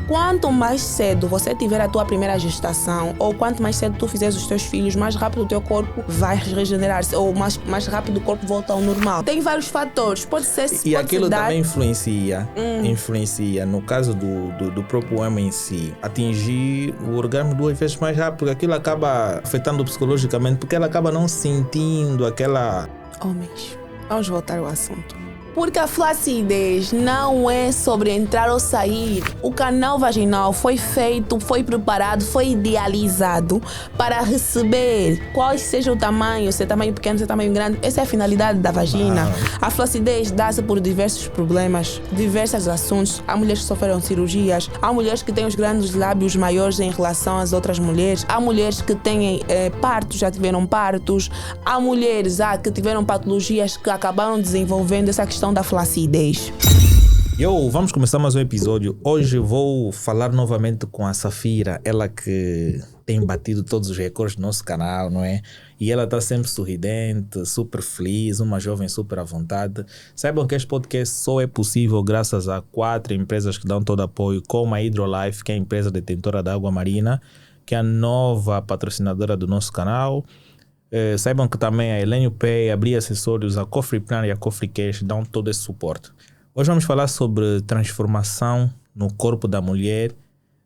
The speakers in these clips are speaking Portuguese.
quanto mais cedo você tiver a tua primeira gestação, ou quanto mais cedo tu fizeres os teus filhos, mais rápido o teu corpo vai regenerar-se, ou mais rápido o corpo volta ao normal. Tem vários fatores, pode ser... E aquilo também influencia, no caso do próprio homem em si, atingir o orgasmo 2 vezes mais rápido, porque aquilo acaba afetando psicologicamente, porque ela acaba não sentindo aquela... Homens, vamos voltar ao assunto. Porque a flacidez não é sobre entrar ou sair. O canal vaginal foi feito, foi preparado, foi idealizado para receber qual seja o tamanho, se é tamanho pequeno, se é tamanho grande. Essa é a finalidade da vagina. A flacidez dá-se por diversos problemas, diversos assuntos. Há mulheres que sofreram cirurgias, há mulheres que têm os grandes lábios maiores em relação às outras mulheres, há mulheres que têm partos, já tiveram partos, há mulheres que tiveram patologias que acabaram desenvolvendo essa questão da flacidez. Vamos começar mais um episódio. Hoje vou falar novamente com a Safira, ela que tem batido todos os recordes do nosso canal, não é? E ela está sempre sorridente, super feliz, uma jovem super à vontade. Saibam que este podcast só é possível graças a 4 empresas que dão todo apoio, como a Hydrolife, que é a empresa detentora da água marina, que é a nova patrocinadora do nosso canal. Saibam que também a Elenio Pay, a Bri Acessórios, a Cofre Plan e a Cofre Cash dão todo esse suporte. Hoje vamos falar sobre transformação no corpo da mulher,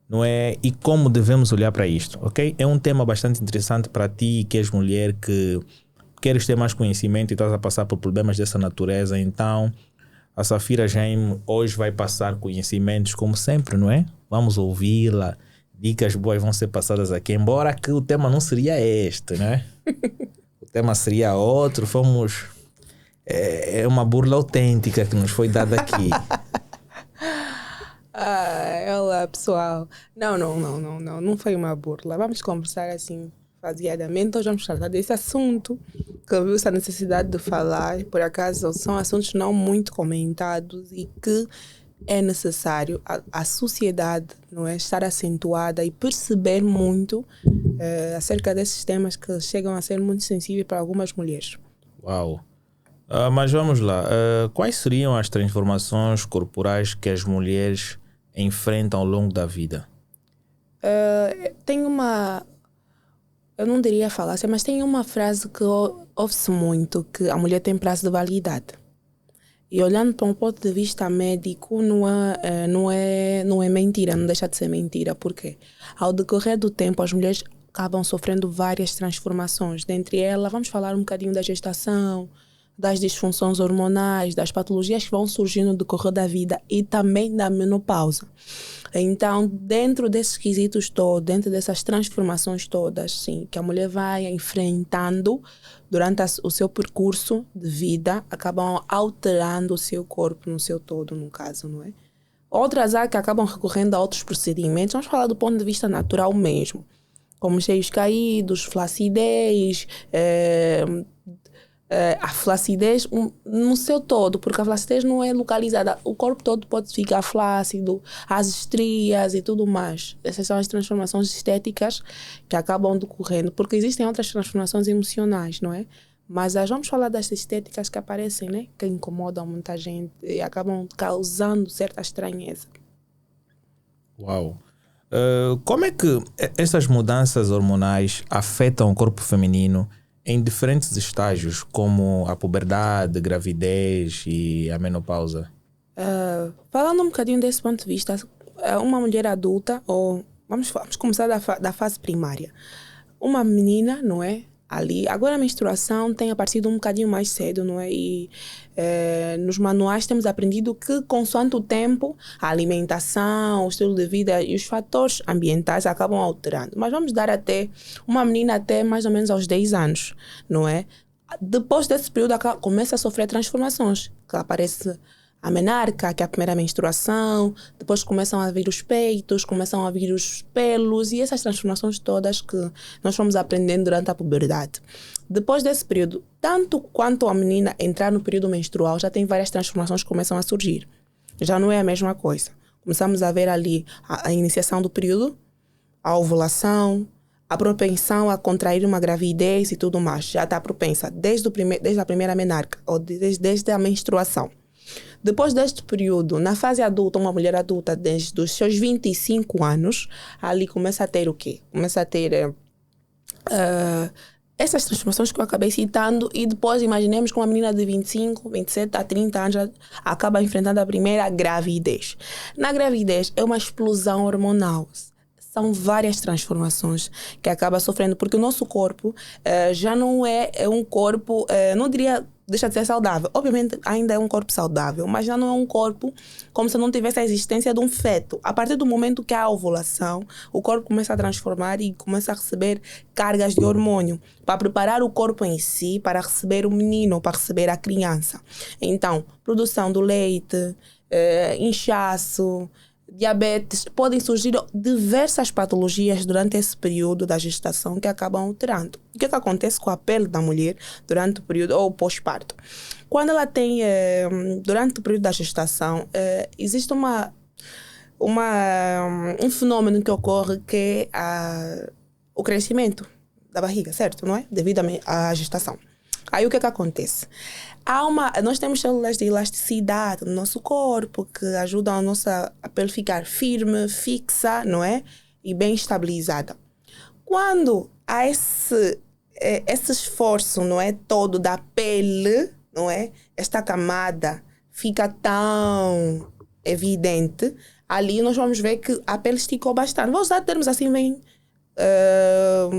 não é? E como devemos olhar para isto, ok? É um tema bastante interessante para ti que és mulher, que queres ter mais conhecimento e estás a passar por problemas dessa natureza. Então a Safira Jaime hoje vai passar conhecimentos como sempre, não é? Vamos ouvi-la. Dicas boas vão ser passadas aqui, embora que o tema não seria este, né? O tema seria outro. É uma burla autêntica que nos foi dada aqui. Olá, pessoal. Não foi uma burla. Vamos conversar assim, faseadamente. Hoje vamos tratar desse assunto que eu vi essa necessidade de falar. Por acaso, são assuntos não muito comentados e que é necessário a sociedade, não é, estar acentuada e perceber muito acerca desses temas que chegam a ser muito sensíveis para algumas mulheres. Uau! Mas vamos lá. Quais seriam as transformações corporais que as mulheres enfrentam ao longo da vida? Tem uma... Eu não diria falácia, mas tem uma frase que ouve-se muito, que a mulher tem prazo de validade. E olhando para um ponto de vista médico, não é mentira, não deixa de ser mentira. Por quê? Ao decorrer do tempo, as mulheres acabam sofrendo várias transformações. Dentre elas, vamos falar um bocadinho da gestação, das disfunções hormonais, das patologias que vão surgindo no decorrer da vida e também da menopausa. Então, dentro desses quesitos todos, dentro dessas transformações todas, sim, que a mulher vai enfrentando durante o seu percurso de vida, acabam alterando o seu corpo no seu todo, no caso, não é? Outras há que acabam recorrendo a outros procedimentos. Vamos falar do ponto de vista natural mesmo, como seios caídos, flacidez, a flacidez no seu todo, porque a flacidez não é localizada, o corpo todo pode ficar flácido, as estrias e tudo mais. Essas são as transformações estéticas que acabam decorrendo, porque existem outras transformações emocionais, não é? Mas vamos falar das estéticas que aparecem, né? Que incomodam muita gente e acabam causando certa estranheza. Uau! Como é que essas mudanças hormonais afetam o corpo feminino em diferentes estágios, como a puberdade, gravidez e a menopausa? Falando um bocadinho desse ponto de vista, uma mulher adulta, ou vamos começar da fase primária. Uma menina, não é? Ali, agora a menstruação tem aparecido um bocadinho mais cedo, não é? E nos manuais temos aprendido que, consoante o tempo, a alimentação, o estilo de vida e os fatores ambientais acabam alterando. Mas vamos dar até uma menina até mais ou menos aos 10 anos, não é? Depois desse período, começa a sofrer transformações, que aparece a menarca, que é a primeira menstruação, depois começam a vir os peitos, começam a vir os pelos e essas transformações todas que nós fomos aprendendo durante a puberdade. Depois desse período, tanto quanto a menina entrar no período menstrual, já tem várias transformações que começam a surgir. Já não é a mesma coisa. Começamos a ver ali a iniciação do período, a ovulação, a propensão a contrair uma gravidez e tudo mais. Já está propensa desde a primeira menarca, ou desde a menstruação. Depois deste período, na fase adulta, uma mulher adulta, desde os seus 25 anos, ali começa a ter o quê? Começa a ter essas transformações que eu acabei citando, e depois imaginemos que uma menina de 25, 27 a 30 anos acaba enfrentando a primeira gravidez. Na gravidez é uma explosão hormonal. São várias transformações que acaba sofrendo, porque o nosso corpo já não é um corpo, não diria, deixa de ser saudável. Obviamente ainda é um corpo saudável, mas já não é um corpo como se não tivesse a existência de um feto. A partir do momento que há a ovulação, o corpo começa a transformar e começa a receber cargas de hormônio para preparar o corpo em si para receber o menino, para receber a criança. Então, produção do leite, inchaço, diabetes, podem surgir diversas patologias durante esse período da gestação que acabam alterando. O que acontece com a pele da mulher durante o período ou pós-parto? Quando ela tem, durante o período da gestação, existe um fenômeno que ocorre, que é o crescimento da barriga, certo? Não é? Devido à gestação. Aí o que acontece? Nós temos células de elasticidade no nosso corpo que ajudam a nossa pele ficar firme, fixa, não é? E bem estabilizada. Quando há esse esforço, não é? Todo da pele, não é? Esta camada fica tão evidente, ali nós vamos ver que a pele esticou bastante. Vou usar termos assim bem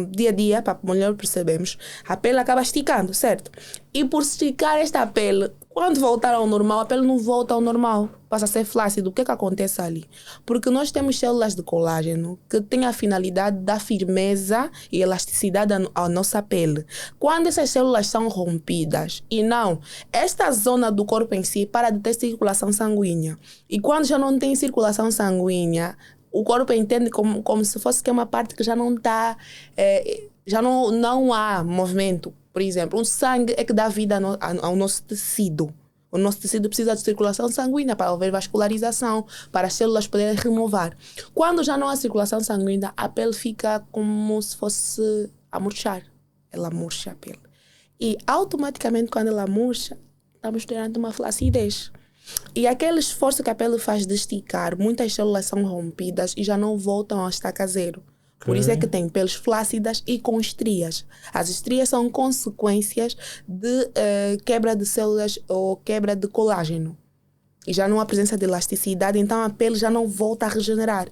dia a dia, para a mulher percebemos, a pele acaba esticando, certo? E por esticar esta pele, quando voltar ao normal, a pele não volta ao normal, passa a ser flácido. O que acontece ali? Porque nós temos células de colágeno que têm a finalidade da firmeza e elasticidade à nossa pele. Quando essas células são rompidas, e não, esta zona do corpo em si para de ter circulação sanguínea. E quando já não tem circulação sanguínea, o corpo entende como se fosse que é uma parte que já não está, já não há movimento. Por exemplo, o sangue é que dá vida ao nosso tecido. O nosso tecido precisa de circulação sanguínea para haver vascularização, para as células poderem renovar. Quando já não há circulação sanguínea, a pele fica como se fosse a murchar. Ela murcha a pele. E automaticamente, quando ela murcha, estamos perante uma flacidez. E aquele esforço que a pele faz de esticar, muitas células são rompidas e já não voltam a estaca zero. Por isso é que tem peles flácidas e com estrias. As estrias são consequências de quebra de células ou quebra de colágeno. E já não há presença de elasticidade, então a pele já não volta a regenerar.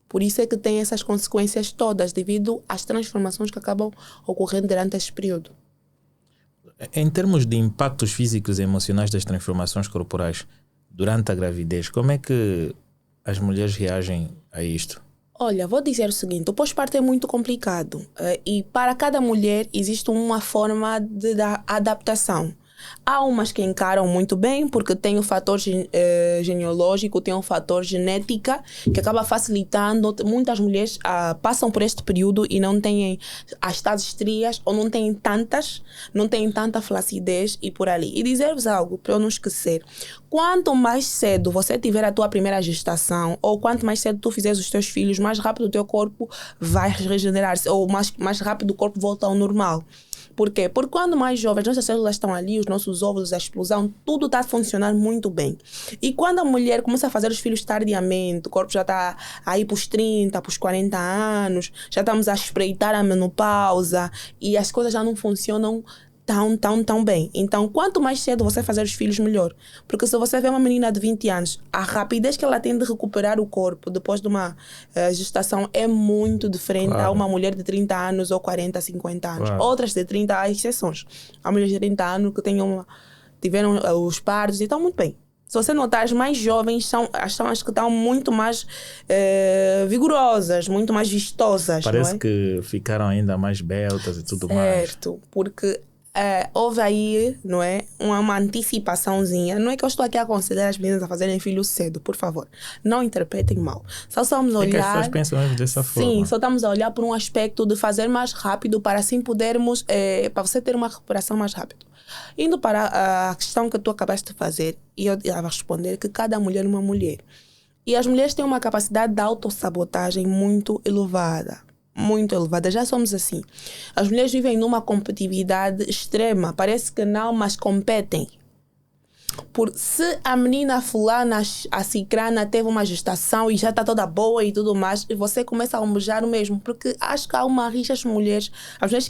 Por isso é que tem essas consequências todas, devido às transformações que acabam ocorrendo durante esse período. Em termos de impactos físicos e emocionais das transformações corporais durante a gravidez, como é que as mulheres reagem a isto? Olha, vou dizer o seguinte, o pós-parto é muito complicado e para cada mulher existe uma forma de adaptação. Há umas que encaram muito bem porque tem o fator genealógico, tem o fator genética que acaba facilitando. Muitas mulheres passam por este período e não têm as tais estrias ou não têm tanta flacidez e por ali. E dizer-vos algo para eu não esquecer. Quanto mais cedo você tiver a tua primeira gestação ou quanto mais cedo tu fizeres os teus filhos, mais rápido o teu corpo vai regenerar-se ou mais rápido o corpo volta ao normal. Por quê? Porque quando mais jovens, nossas células estão ali, os nossos óvulos, a explosão, tudo está a funcionar muito bem. E quando a mulher começa a fazer os filhos tardiamente, o corpo já está aí para os 30, para os 40 anos, já estamos a espreitar a menopausa e as coisas já não funcionam tão bem. Então, quanto mais cedo você fazer os filhos, melhor. Porque se você vê uma menina de 20 anos, a rapidez que ela tem de recuperar o corpo depois de uma gestação é muito diferente a uma mulher de 30 anos ou 40, 50 anos. Outras de 30 há exceções. Há mulheres de 30 anos que tiveram os partos e estão muito bem. Se você notar, as mais jovens são as que estão muito mais vigorosas, muito mais vistosas. Parece não é? que ficaram ainda mais beltas e tudo mais. Certo, porque houve aí, não é, uma antecipaçãozinha. Não é que eu estou aqui a aconselhar as meninas a fazerem filhos cedo, por favor. Não interpretem mal. Só estamos a olhar... É que as pessoas pensam mesmo dessa forma. Sim, só estamos a olhar por um aspecto de fazer mais rápido para assim podermos... para você ter uma recuperação mais rápido. Indo para a questão que tu acabaste de fazer, e eu ia responder que cada mulher é uma mulher. E as mulheres têm uma capacidade de autossabotagem muito elevada. Muito elevada, já somos assim. As mulheres vivem numa competitividade extrema, parece que não, mas competem. Se a menina fulana, a cicrana, teve uma gestação e já está toda boa e tudo mais, e você começa a almejar o mesmo, porque acho que há uma rixa, as mulheres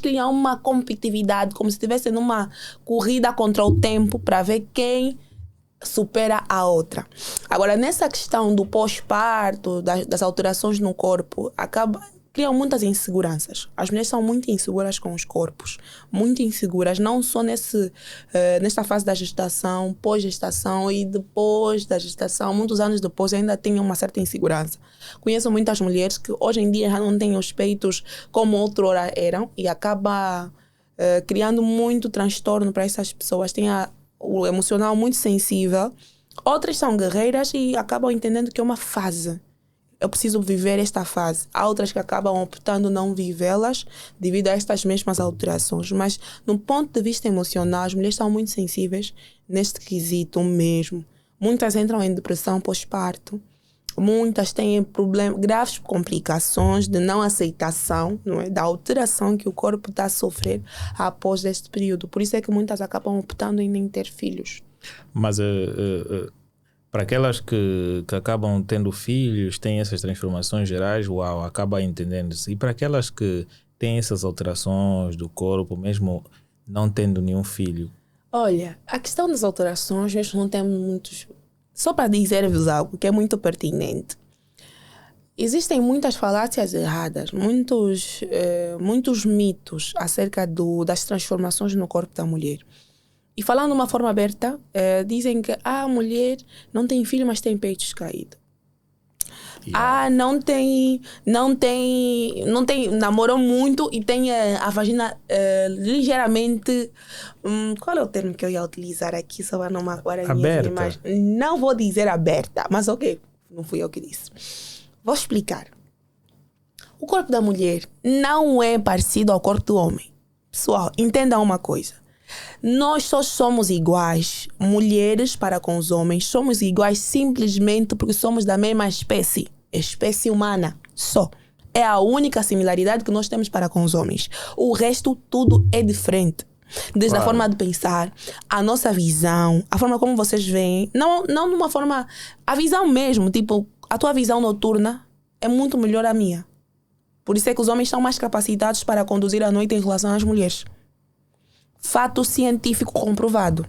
criam uma competitividade, como se estivessem numa corrida contra o tempo, para ver quem supera a outra. Agora, nessa questão do pós-parto, das alterações no corpo, criam muitas inseguranças. As mulheres são muito inseguras com os corpos, muito inseguras, não só nesta fase da gestação, pós-gestação e depois da gestação, muitos anos depois ainda têm uma certa insegurança. Conheço muitas mulheres que hoje em dia já não têm os peitos como outrora eram e acaba criando muito transtorno para essas pessoas. Tem o emocional muito sensível. Outras são guerreiras e acabam entendendo que é uma fase. Eu preciso viver esta fase. Há outras que acabam optando não vivê-las devido a estas mesmas alterações. Mas, no ponto de vista emocional, as mulheres são muito sensíveis neste quesito mesmo. Muitas entram em depressão pós-parto. Muitas têm graves complicações de não aceitação, não é? Da alteração que o corpo está a sofrer após este período. Por isso é que muitas acabam optando em nem ter filhos. Mas para aquelas que acabam tendo filhos, têm essas transformações gerais, uau, acaba entendendo-se. E para aquelas que têm essas alterações do corpo, mesmo não tendo nenhum filho? Olha, a questão das alterações, nós não temos muitos... Só para dizer-vos algo que é muito pertinente. Existem muitas falácias erradas, muitos mitos acerca das transformações no corpo da mulher. E falando de uma forma aberta, dizem que a mulher não tem filho, mas tem peitos caídos. Yeah. Não tem, namorou muito e tem a vagina ligeiramente... qual é o termo que eu ia utilizar aqui? Só para não magoar as minhas imagens. Não vou dizer aberta, mas ok, não fui eu que disse. Vou explicar. O corpo da mulher não é parecido ao corpo do homem. Pessoal, entendam uma coisa. Nós só somos iguais, mulheres para com os homens, somos iguais simplesmente porque somos da mesma espécie humana, só. É a única similaridade que nós temos para com os homens. O resto, tudo é diferente. Desde a forma de pensar, a nossa visão, a forma como vocês veem, não numa forma... A visão mesmo, tipo, a tua visão noturna é muito melhor a minha. Por isso é que os homens são mais capacitados para conduzir a noite em relação às mulheres. Fato científico comprovado.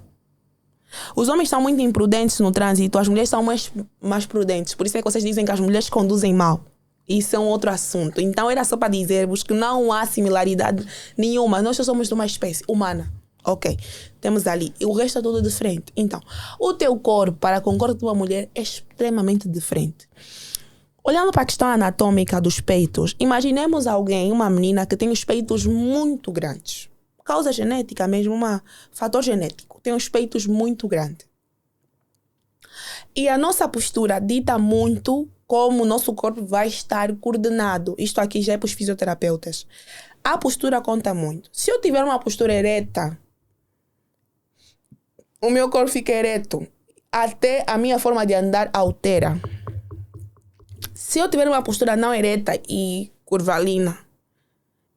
Os homens são muito imprudentes no trânsito, as mulheres são mais prudentes. Por isso é que vocês dizem que as mulheres conduzem mal. Isso é um outro assunto. Então era só para dizer-vos que não há similaridade nenhuma. Nós só somos de uma espécie humana. Ok, temos ali. E o resto é tudo diferente. Então, o teu corpo para com o corpo de uma mulher é extremamente diferente. Olhando para a questão anatômica dos peitos, imaginemos uma menina que tem os peitos muito grandes. Causa genética mesmo, fator genético. Tem os peitos muito grandes. E a nossa postura dita muito como o nosso corpo vai estar coordenado. Isto aqui já é para os fisioterapeutas. A postura conta muito. Se eu tiver uma postura ereta, o meu corpo fica ereto. Até a minha forma de andar altera. Se eu tiver uma postura não ereta e curvalina,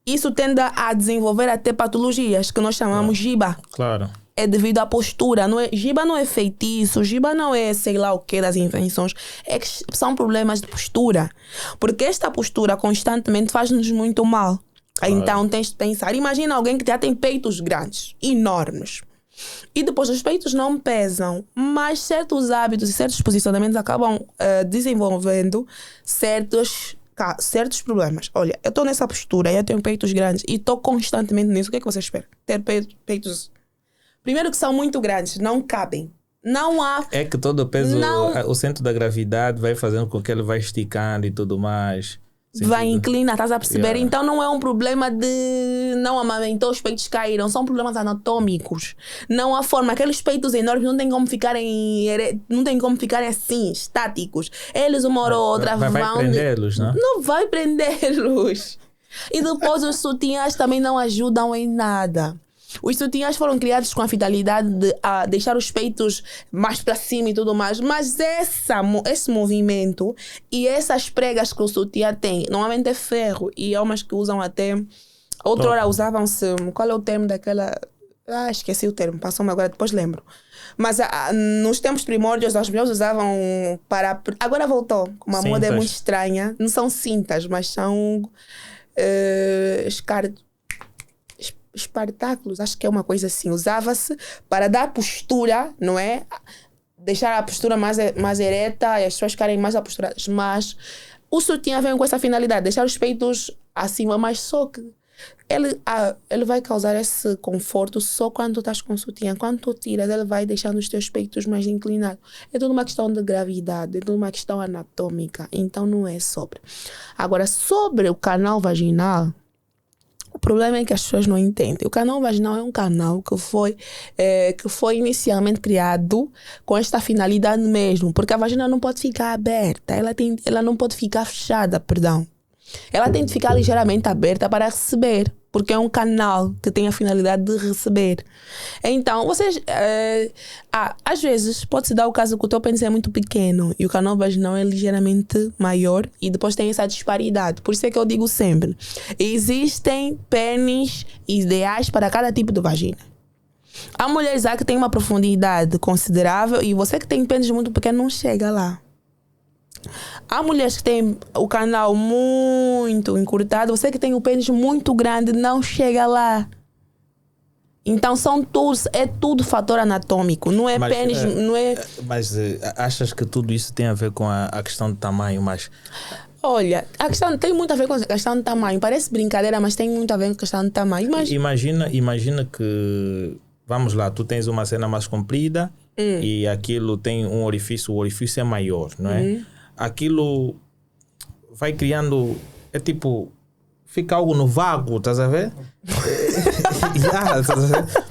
isso tende a desenvolver até patologias que nós chamamos giba. Claro. É devido à postura. Giba não é feitiço, giba não é sei lá o que das invenções. São problemas de postura. Porque esta postura constantemente faz-nos muito mal. Claro. Então tens de pensar. Imagina alguém que já tem peitos grandes, enormes. E depois os peitos não pesam, mas certos hábitos e certos posicionamentos acabam desenvolvendo certos problemas. Olha, eu estou nessa postura, eu tenho peitos grandes e estou constantemente nisso. O que é que você espera? Ter peitos... Primeiro que são muito grandes, não cabem. Não há... É que todo o peso, o centro da gravidade vai fazendo com que ele vai esticando e tudo mais. Vai inclinar, estás a perceber? Yeah. Então não é um problema de não amamentou, os peitos caíram. São problemas anatômicos. Não há forma. Aqueles peitos enormes não tem como ficarem assim, estáticos. Eles uma hora ou outra vão... Vai prendê-los, não? Não vai prendê-los. E depois os sutiãs também não ajudam em nada. Os sutiãs foram criados com a finalidade de deixar os peitos mais para cima e tudo mais. Mas esse movimento e essas pregas que o sutiã tem, normalmente é ferro. E há umas que usam até... Outrora usavam-se... Qual é o termo daquela... Esqueci o termo, passou-me agora, depois lembro. Mas nos tempos primórdios, as mulheres usavam para... Agora voltou, como a moda é muito estranha. Não são cintas, mas são espartáculos, acho que é uma coisa assim. Usava-se para dar postura, não é? Deixar a postura mais ereta e as pessoas ficarem mais aposturadas. Mas o sutiã vem com essa finalidade, deixar os peitos acima, mas só que ele vai causar esse conforto só quando tu estás com o sutiã. Quando tu tiras, ele vai deixando os teus peitos mais inclinados. É tudo uma questão de gravidade, é tudo uma questão anatômica. Então não é sobre. Agora, sobre o canal vaginal, o problema é que as pessoas não entendem. O canal vaginal é um canal que foi inicialmente criado com esta finalidade mesmo. Porque a vagina não pode ficar aberta. Ela não pode ficar fechada, perdão. Ela tem de ficar ligeiramente aberta para receber, porque é um canal que tem a finalidade de receber. Então, às vezes pode-se dar o caso que o teu pênis é muito pequeno e o canal vaginal é ligeiramente maior e depois tem essa disparidade. Por isso é que eu digo sempre, existem pênis ideais para cada tipo de vagina. Há mulheres que têm uma profundidade considerável e você que tem pênis muito pequeno não chega lá. Há mulheres que têm o canal muito encurtado, você que tem o pênis muito grande não chega lá. Então é tudo fator anatômico, não é pênis, não é... Mas achas que tudo isso tem a ver com a questão do tamanho? Olha, a questão tem muito a ver com a questão do tamanho. Parece brincadeira, mas tem muito a ver com a questão do tamanho. Mas... Imagina que, vamos lá, tu tens uma cena mais comprida e aquilo tem um orifício, o orifício é maior, não é? Aquilo vai criando, é tipo, fica algo no vácuo, estás a ver? Estás a ver?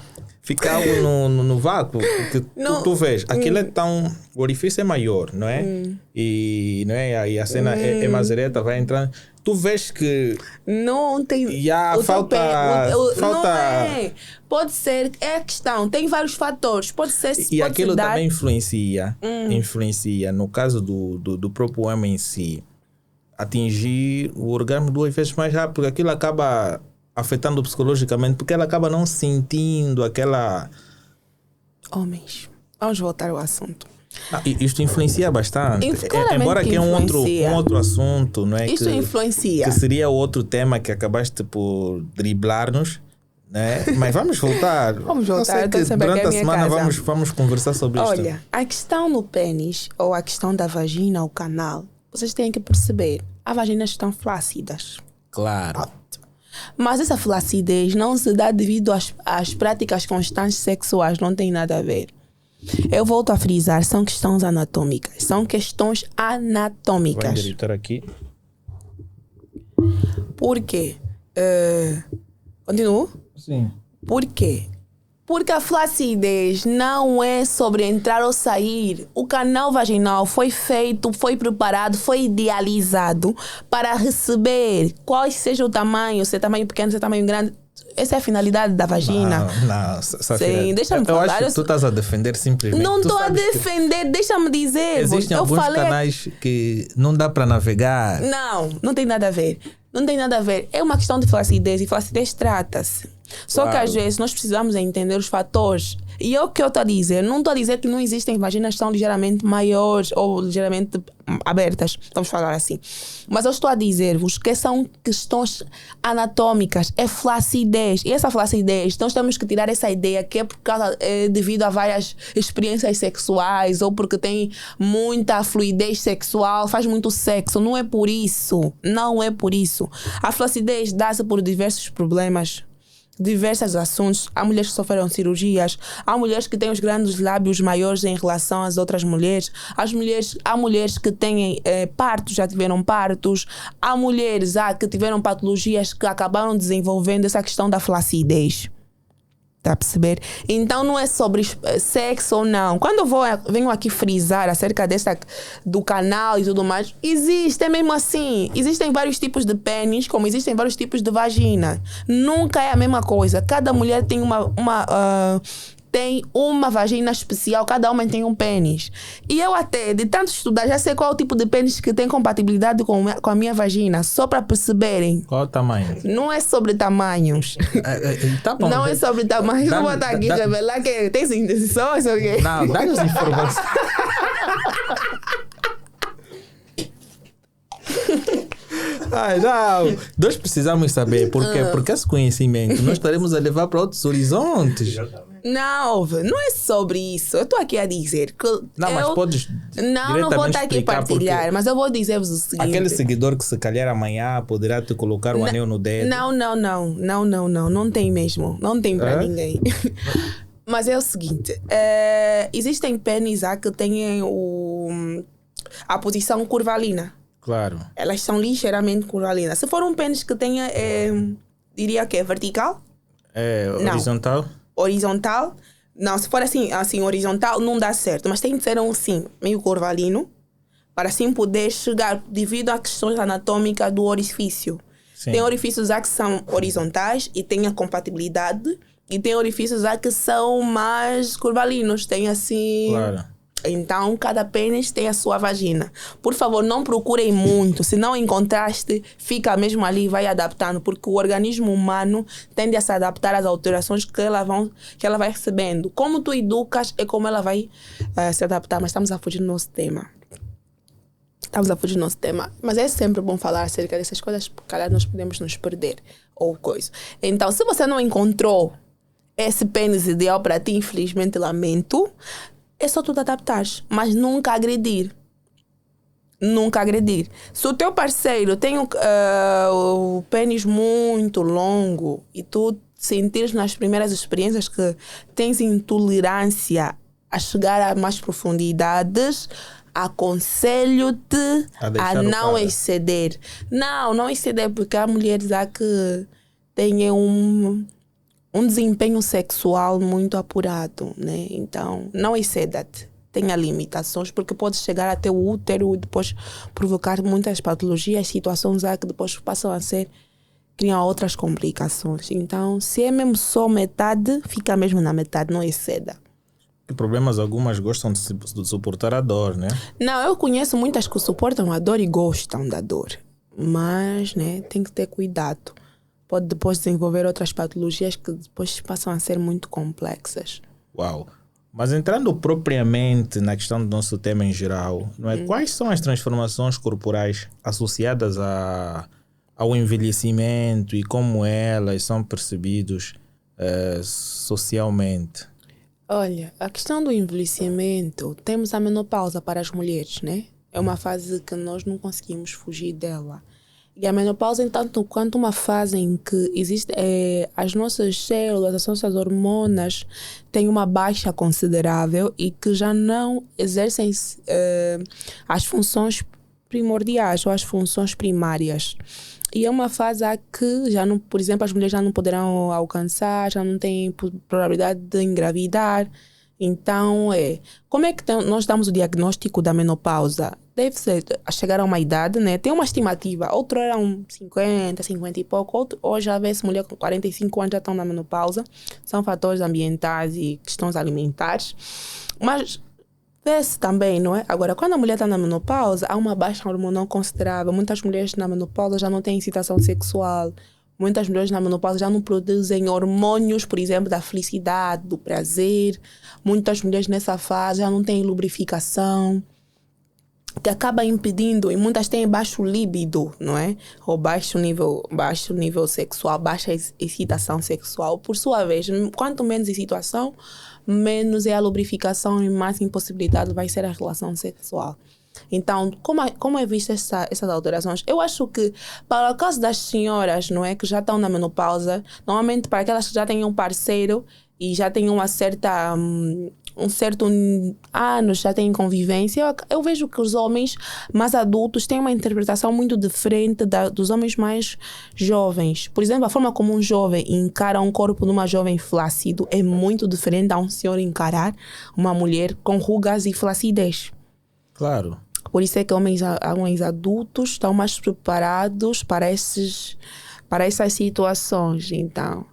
Fica algo no vácuo, que tu vês, aquilo é tão, o orifício é maior, não é? E, não é? E a cena é mais ereta, vai entrando. Tu vês que não tem falta. Não é. Pode ser, é a questão, tem vários fatores. Pode ser. E aquilo também influencia no caso do próprio homem em si, atingir o orgasmo 2 vezes mais rápido, porque aquilo acaba afetando psicologicamente, porque ela acaba não sentindo aquela. Homens, vamos voltar ao assunto. Isto influencia bastante. Embora que é um outro assunto, não é? Isto influencia. Que seria outro tema que acabaste por driblar-nos, né? Mas vamos voltar. Vamos voltar. Que durante a semana vamos conversar sobre isto. Olha, a questão no pênis ou a questão da vagina, o canal, vocês têm que perceber. As vaginas estão flácidas. Claro. Mas essa flacidez não se dá devido às práticas constantes sexuais, não tem nada a ver. Eu volto a frisar, são questões anatômicas. São questões anatômicas. Vou editar aqui. Por quê? Continuo? Sim. Por quê? Porque a flacidez não é sobre entrar ou sair. O canal vaginal foi feito, foi preparado, foi idealizado para receber qual seja o tamanho, se é tamanho pequeno, se é tamanho grande. Essa é a finalidade da vagina. Não, Safira. Sim, deixa-me falar. Eu acho que tu estás a defender simplesmente. Não estou a defender, deixa-me dizer. Existem alguns canais que não dá para navegar. Não tem nada a ver. Não tem nada a ver. É uma questão de flacidez e flacidez trata-se. Só que às vezes nós precisamos entender os fatores. E é o que eu estou a dizer. Não estou a dizer que não existem vaginas que são ligeiramente maiores ou ligeiramente abertas. Vamos falar assim. Mas eu estou a dizer-vos que são questões anatômicas. É flacidez. E essa flacidez, nós temos que tirar essa ideia que é por causa, devido a várias experiências sexuais ou porque tem muita fluidez sexual, faz muito sexo. Não é por isso. Não é por isso. A flacidez dá-se por diversos problemas. Diversos assuntos. Há mulheres que sofreram cirurgias, há mulheres que têm os grandes lábios maiores em relação às outras mulheres, há mulheres que têm partos, já tiveram partos, há mulheres que tiveram patologias que acabaram desenvolvendo essa questão da flacidez. Está a perceber? Então não é sobre sexo ou não. Quando eu venho aqui frisar acerca do canal e tudo mais, existe, é mesmo assim. Existem vários tipos de pênis, como existem vários tipos de vagina. Nunca é a mesma coisa. Cada mulher tem tem uma vagina especial, cada homem tem um pênis. E eu até, de tanto estudar, já sei qual é o tipo de pênis que tem compatibilidade com a minha vagina, só para perceberem. Qual o tamanho? Não é sobre tamanhos. Tá bom. Não é sobre tamanhos. Não vou estar aqui revelar que tem indecições, ok? Não, dá as informações. Ai, não. Nós precisamos saber porque esse conhecimento nós estaremos a levar para outros horizontes. Não é sobre isso. Eu estou aqui a dizer que. Não, mas podes. Não vou estar aqui a partilhar, mas eu vou dizer-vos o seguinte. Aquele seguidor que se calhar amanhã poderá te colocar o anel no dedo. Não tem mesmo. Não tem para ninguém. Mas é o seguinte: existem pênis que têm a posição curvalina. Claro. Elas são ligeiramente curvalinas. Se for um pênis que tenha, diria que é vertical? Horizontal? Horizontal. Não, se for assim horizontal não dá certo. Mas tem de ser meio curvalino, para assim poder chegar, devido a questões anatômicas do orifício. Sim. Tem orifícios que são horizontais e tem a compatibilidade. E tem orifícios que são mais curvalinos. Tem assim... Claro. Então, cada pênis tem a sua vagina. Por favor, não procurem muito. Se não encontraste, fica mesmo ali e vai adaptando. Porque o organismo humano tende a se adaptar às alterações que ela vai recebendo. Como tu educas, é como ela vai se adaptar. Mas estamos a fugir do nosso tema. Mas é sempre bom falar acerca dessas coisas, porque calhar nós podemos nos perder. Ou coisa. Então, se você não encontrou esse pênis ideal para ti, infelizmente lamento, é só tu te adaptares, mas nunca agredir. Nunca agredir. Se o teu parceiro tem o pênis muito longo e tu sentires nas primeiras experiências que tens intolerância a chegar a mais profundidades, aconselho-te a não exceder. Não exceder, porque há mulheres que têm um desempenho sexual muito apurado, né? Então, não exceda-te. Tenha limitações, porque pode chegar até o útero e depois provocar muitas patologias, situações que depois passam a criam outras complicações. Então, se é mesmo só metade, fica mesmo na metade, não exceda. Que problemas algumas gostam de suportar a dor, né? Não, eu conheço muitas que suportam a dor e gostam da dor. Mas, né, tem que ter cuidado. Pode depois desenvolver outras patologias que depois passam a ser muito complexas. Uau! Mas entrando propriamente na questão do nosso tema em geral, não é? Quais são as transformações corporais associadas ao envelhecimento e como elas são percebidas socialmente? Olha, a questão do envelhecimento, temos a menopausa para as mulheres, né? É uma fase que nós não conseguimos fugir dela. E a menopausa, entanto, quanto uma fase em que existe, as nossas células, as nossas hormonas têm uma baixa considerável e que já não exercem as funções primordiais ou as funções primárias. E é uma fase que, já não, por exemplo, as mulheres já não poderão alcançar, já não têm probabilidade de engravidar. Então, como é que nós damos o diagnóstico da menopausa? Deve ser a chegar a uma idade, né? Tem uma estimativa. Outro eram 50, 50 e pouco. Hoje já vê-se mulher com 45 anos já estão na menopausa. São fatores ambientais e questões alimentares. Mas vê-se também, não é? Agora, quando a mulher está na menopausa, há uma baixa hormonal considerável. Muitas mulheres na menopausa já não têm excitação sexual. Muitas mulheres na menopausa já não produzem hormônios, por exemplo, da felicidade, do prazer. Muitas mulheres nessa fase já não têm lubrificação, que acaba impedindo, e muitas têm baixo líbido, não é? Ou baixo nível sexual, baixa excitação sexual. Por sua vez, quanto menos excitação, menos é a lubrificação e mais impossibilidade vai ser a relação sexual. Então, como é vista essas alterações? Eu acho que, para o caso das senhoras, não é, que já estão na menopausa, normalmente para aquelas que já têm um parceiro e já têm um certo anos, já têm convivência, eu vejo que os homens mais adultos têm uma interpretação muito diferente dos homens mais jovens. Por exemplo, a forma como um jovem encara um corpo de uma jovem flácido é muito diferente a um senhor encarar uma mulher com rugas e flacidez. Claro. Por isso é que homens adultos estão mais preparados para essas situações. Então,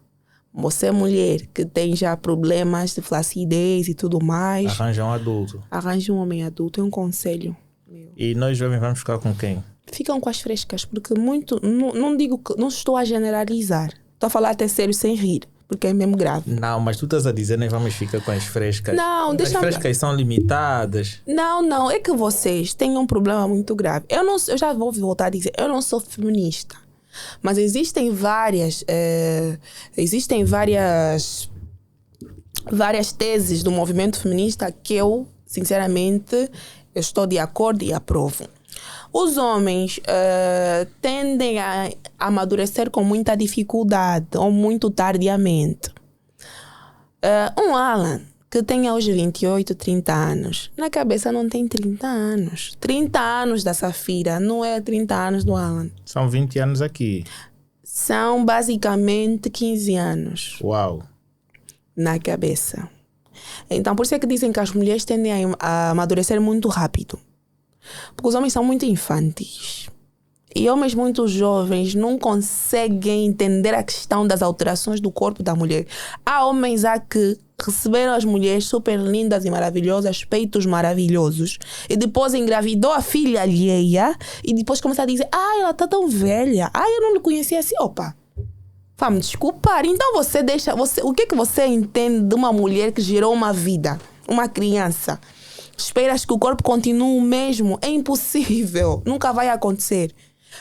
Você, mulher, que tem já problemas de flacidez e tudo mais, Arranja um adulto. arranje um homem adulto. É um conselho meu. E nós jovens vamos ficar com quem? Ficam com as frescas, porque muito... Não digo que... Não estou a generalizar. Estou a falar até sério, sem rir, porque é mesmo grave. Não, mas tu estás a dizer nós vamos ficar com as frescas. Não, As frescas são limitadas. Não, é que vocês têm um problema muito grave. Eu já vou voltar a dizer, eu não sou feminista, mas existem várias teses do movimento feminista que eu, sinceramente, eu estou de acordo e aprovo. Os homens tendem a amadurecer com muita dificuldade ou muito tardiamente. Um Alan que tenha hoje 28, 30 anos, na cabeça não tem 30 anos. 30 anos da Safira não é 30 anos do Alan. São 20 anos aqui. São basicamente 15 anos Uau. na cabeça. Então, por isso é que dizem que as mulheres tendem a amadurecer muito rápido. Porque os homens são muito infantis. E homens muito jovens não conseguem entender a questão das alterações do corpo da mulher. Há homens que receberam as mulheres super lindas e maravilhosas, peitos maravilhosos, e depois engravidou a filha alheia, e depois começa a dizer: ela está tão velha, eu não lhe conhecia assim. Opa, vá-me desculpar. Então o que é que você entende de uma mulher que gerou uma vida, uma criança? Esperas que o corpo continue o mesmo? É impossível, nunca vai acontecer.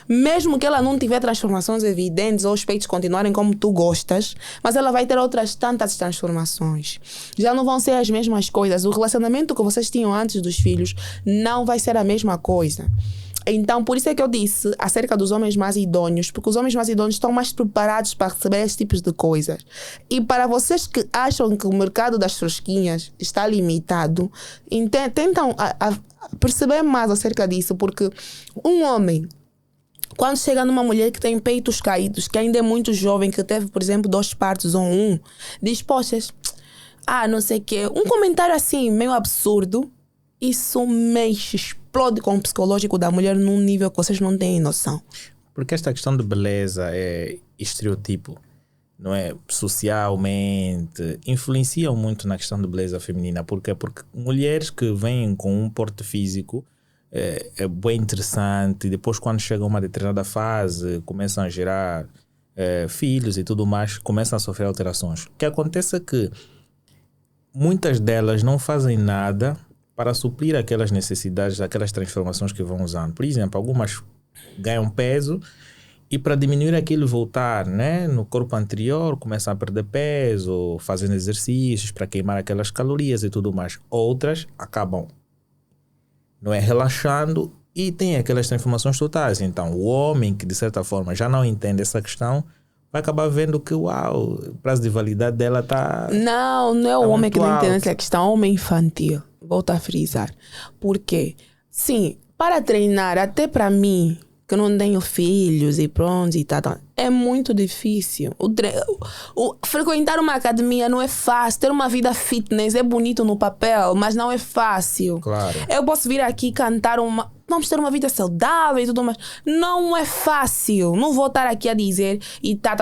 Mesmo que ela não tiver transformações evidentes ou os peitos continuarem como tu gostas, mas ela vai ter outras tantas transformações. Já não vão ser as mesmas coisas. O relacionamento que vocês tinham antes dos filhos não vai ser a mesma coisa. Então, por isso é que eu disse acerca dos homens mais idôneos, porque os homens mais idôneos estão mais preparados para receber esses tipos de coisas. E para vocês que acham que o mercado das frosquinhas está limitado, tentam perceber mais acerca disso, porque um homem, quando chega numa mulher que tem peitos caídos, que ainda é muito jovem, que teve, por exemplo, 2 partos ou um, diz: poxas, não sei o quê. Um comentário assim, meio absurdo, isso mexe, explode com o psicológico da mulher num nível que vocês não têm noção. Porque esta questão de beleza é estereotipo, não é? Socialmente, influenciam muito na questão de beleza feminina. Porque mulheres que vêm com um porte físico é bem interessante, e depois quando chegam a uma determinada fase começam a gerar filhos e tudo mais, começam a sofrer alterações. O que acontece é que muitas delas não fazem nada para suprir aquelas necessidades, aquelas transformações que vão usando. Por exemplo, algumas ganham peso e para diminuir aquilo e voltar, né, no corpo anterior, começam a perder peso, fazendo exercícios para queimar aquelas calorias e tudo mais. Outras acabam, não é, relaxando e tem aquelas transformações totais. Então, o homem que de certa forma já não entende essa questão vai acabar vendo que, uau, o prazo de validade dela está... Não é o homem que não entende essa questão, é o homem infantil. Volto a frisar. Por quê? Sim, para treinar, até para mim, que não tenho filhos e pronto e tal, é muito difícil. Frequentar uma academia não é fácil. Ter uma vida fitness é bonito no papel, mas não é fácil. Claro. Eu posso vir aqui cantar vamos ter uma vida saudável e tudo mais. Não é fácil. Não vou estar aqui a dizer e tá.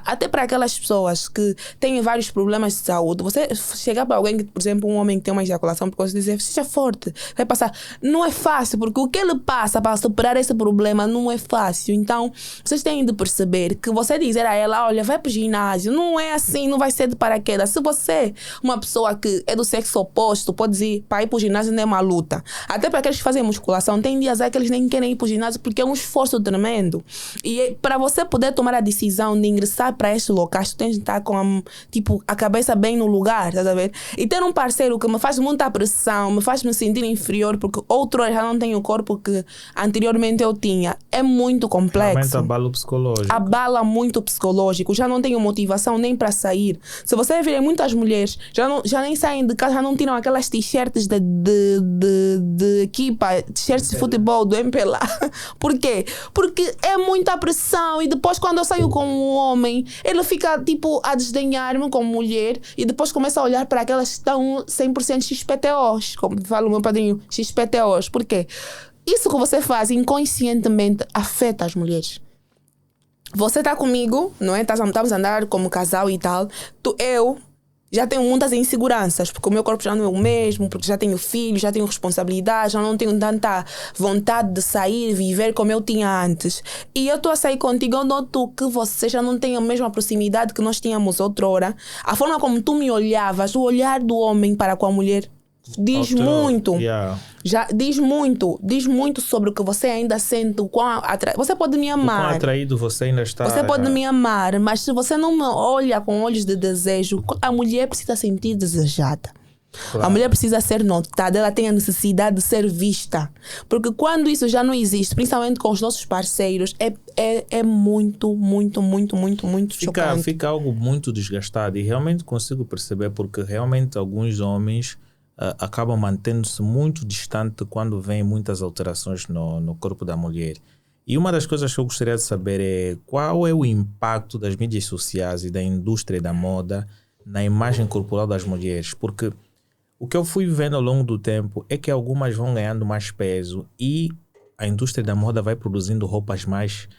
Até para aquelas pessoas que têm vários problemas de saúde, você chegar para alguém, por exemplo, um homem que tem uma ejaculação precoce, dizer: seja forte, vai passar. Não é fácil, porque o que ele passa para superar esse problema não é fácil. Então, vocês têm de perceber que você dizer a ela: olha, vai pro ginásio, não é assim, não vai ser de paraquedas. Se você, uma pessoa que é do sexo oposto, pode dizer: para ir pro ginásio não é uma luta. Até para aqueles que fazem musculação, tem dias que eles nem querem ir pro ginásio porque é um esforço tremendo. E para você poder tomar a decisão de ingressar para estes locais, tu tens de estar com a cabeça bem no lugar, estás a ver? E ter um parceiro que me faz muita pressão, me faz me sentir inferior porque outro já não tem o corpo que anteriormente eu tinha, é muito complexo. Realmente abala o psicológico. Abala muito o psicológico. Já não tenho motivação nem para sair. Se você ver muitas mulheres já nem saem de casa, já não tiram aquelas t-shirts de equipa, t-shirts de futebol do MPLA. Por quê? Porque é muita pressão e depois quando eu saio com um homem, ele fica tipo a desdenhar-me como mulher e depois começa a olhar para aquelas que estão 100% XPTOs, como fala o meu padrinho, XPTOs. Por quê? Isso que você faz inconscientemente afeta as mulheres. Você está comigo, não é? Estamos a andar como casal e tal. Eu já tenho muitas inseguranças, porque o meu corpo já não é o mesmo, porque já tenho filhos, já tenho responsabilidade, já não tenho tanta vontade de sair, viver como eu tinha antes. E eu estou a sair contigo, eu noto que você já não tem a mesma proximidade que nós tínhamos outrora. A forma como tu me olhavas, o olhar do homem para com a mulher diz muito. Yeah. Já diz muito sobre o que você ainda sente, o quão você pode me O quão amar. atraído você ainda está. Você pode me amar, mas se você não me olha com olhos de desejo, a mulher precisa sentir desejada. Claro. A mulher precisa ser notada, ela tem a necessidade de ser vista. Porque quando isso já não existe, principalmente com os nossos parceiros, é muito chocante. Fica algo muito desgastado e realmente consigo perceber porque realmente alguns homens acabam mantendo-se muito distante quando vêm muitas alterações no corpo da mulher. E uma das coisas que eu gostaria de saber é qual é o impacto das mídias sociais e da indústria da moda na imagem corporal das mulheres, porque o que eu fui vendo ao longo do tempo é que algumas vão ganhando mais peso e a indústria da moda vai produzindo roupas mais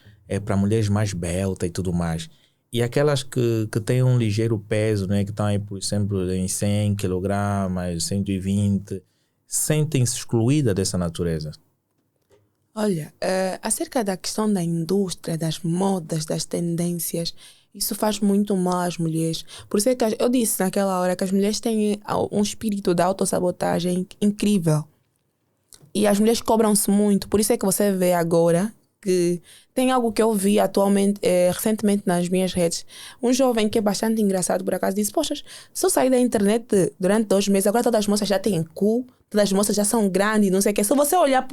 para mulheres mais beltas e tudo mais. E aquelas que têm um ligeiro peso, né, que estão aí, por exemplo, em 100 kg, 120, sentem-se excluídas dessa natureza. Olha, acerca da questão da indústria, das modas, das tendências, isso faz muito mal às mulheres. Por isso é que eu disse naquela hora que as mulheres têm um espírito de autossabotagem incrível. E as mulheres cobram-se muito. Por isso é que você vê agora que tem algo que eu vi atualmente, recentemente nas minhas redes. Um jovem que é bastante engraçado, por acaso, disse: poxa, se eu sair da internet durante 2 meses, agora todas as moças já têm cu, todas as moças já são grandes, não sei o quê. Se você olhar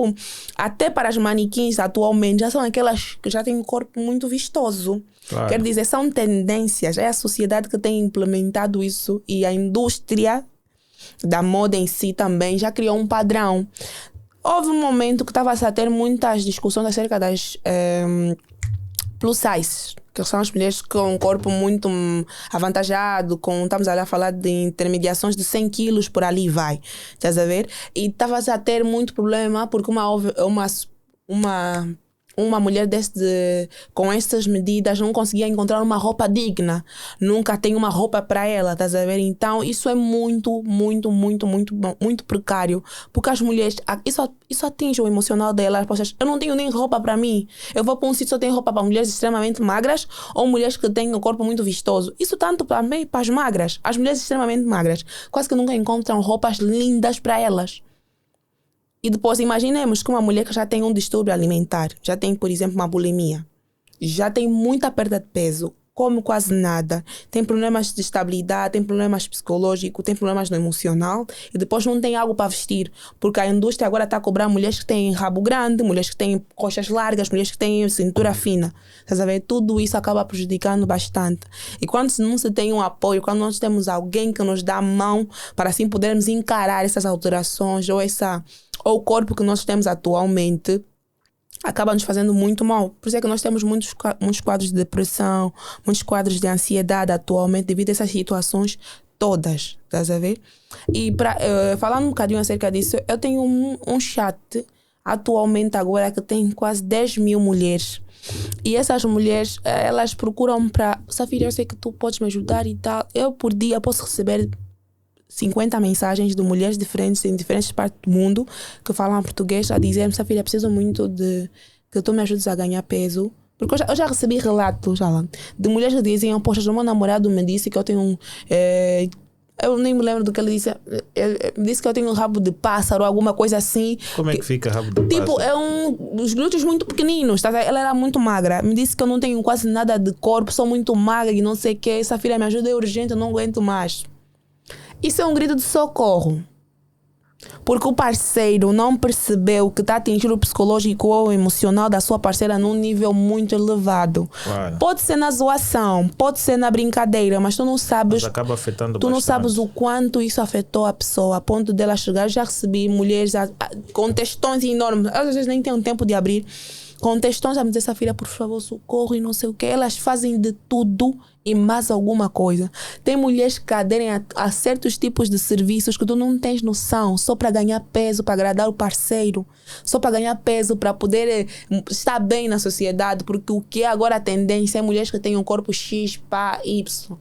até para as manequins atualmente, já são aquelas que já têm um corpo muito vistoso. Claro. Quer dizer, são tendências. É a sociedade que tem implementado isso e a indústria da moda em si também já criou um padrão. Houve um momento que estava-se a ter muitas discussões acerca das plus size, que são as mulheres com um corpo muito avantajado, estamos a falar de intermediações de 100 quilos, por ali vai. Estás a ver? E estava-se a ter muito problema porque uma mulher com essas medidas não conseguia encontrar uma roupa digna. Nunca tem uma roupa para ela, estás a ver? Então isso é muito precário. Porque as mulheres, isso atinge o emocional delas. Eu não tenho nem roupa para mim. Eu vou para um sítio só tem roupa para mulheres extremamente magras ou mulheres que têm um corpo muito vistoso. Isso tanto também para as magras. As mulheres extremamente magras quase que nunca encontram roupas lindas para elas. E depois imaginemos que uma mulher que já tem um distúrbio alimentar, já tem, por exemplo, uma bulimia, já tem muita perda de peso, come quase nada, tem problemas de estabilidade, tem problemas psicológicos, tem problemas no emocional e depois não tem algo para vestir, porque a indústria agora está a cobrar mulheres que têm rabo grande, mulheres que têm coxas largas, mulheres que têm cintura fina. Estás a ver? Tudo isso acaba prejudicando bastante. E quando não se tem um apoio, quando nós temos alguém que nos dá a mão para assim podermos encarar essas alterações ou o corpo que nós temos atualmente, acaba nos fazendo muito mal. Por isso é que nós temos muitos quadros de depressão, muitos quadros de ansiedade atualmente devido a essas situações todas, estás a ver? E falando um bocadinho acerca disso, eu tenho um chat atualmente agora que tem quase 10 mil mulheres. E essas mulheres, elas procuram para... Safira, eu sei que tu podes me ajudar e tal. Eu por dia posso receber 50 mensagens de mulheres diferentes em diferentes partes do mundo que falam português a dizer-me: Safira, preciso muito de que tu me ajudes a ganhar peso. Porque eu já recebi relatos de mulheres que diziam: poxa, o meu namorado me disse que eu tenho eu nem me lembro do que ele disse. Ele disse que eu tenho um rabo de pássaro, alguma coisa assim. Como é que fica rabo de pássaro? Tipo, os glúteos muito pequeninos, tá? Ela era muito magra. Me disse que eu não tenho quase nada de corpo, sou muito magra e não sei o que. Essa filha me ajuda, é urgente, eu não aguento mais. Isso é um grito de socorro. Porque o parceiro não percebeu que está a atingir o psicológico ou o emocional da sua parceira num nível muito elevado. Claro. Pode ser na zoação, pode ser na brincadeira, mas tu não sabes. Mas acaba afetando tu não bastante. sabes o quanto isso afetou a pessoa, a ponto dela chegar. Já recebi mulheres com textões enormes, às vezes nem tem tempo de abrir, com textões a me dizer, Safira, por favor, socorro e não sei o quê. Elas fazem de tudo e mais alguma coisa. Tem mulheres que aderem a certos tipos de serviços que tu não tens noção, só para ganhar peso, para agradar o parceiro, só para ganhar peso, para poder estar bem na sociedade, porque o que é agora a tendência é mulheres que têm um corpo X, pá, Y.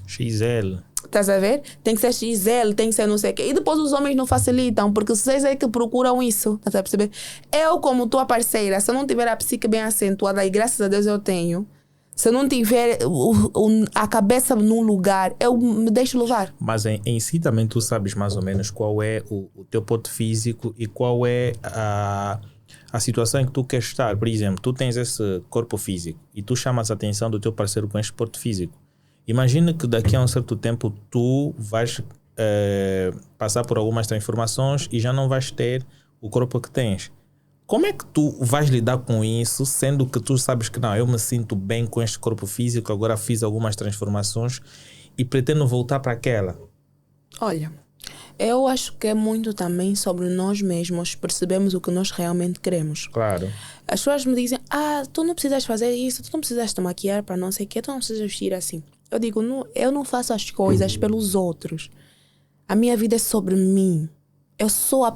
XL. Estás a ver? Tem que ser XL, tem que ser não sei o quê. E depois os homens não facilitam, porque vocês é que procuram isso. Estás a perceber? Eu, como tua parceira, se eu não tiver a psique bem acentuada, e graças a Deus eu tenho, se eu não tiver a cabeça num lugar, eu me deixo levar. Mas em si também tu sabes mais ou menos qual é o teu ponto físico e qual é a situação em que tu queres estar. Por exemplo, tu tens esse corpo físico e tu chamas a atenção do teu parceiro com este ponto físico. Imagina que daqui a um certo tempo tu vais passar por algumas transformações e já não vais ter o corpo que tens. Como é que tu vais lidar com isso, sendo que tu sabes que não, eu me sinto bem com este corpo físico, agora fiz algumas transformações e pretendo voltar para aquela? Olha, eu acho que é muito também sobre nós mesmos percebemos o que nós realmente queremos. Claro. As pessoas me dizem, tu não precisas fazer isso, tu não precisas te maquiar para não sei o quê, tu não precisas vestir assim. Eu digo, não, eu não faço as coisas pelos outros. A minha vida é sobre mim. Eu sou a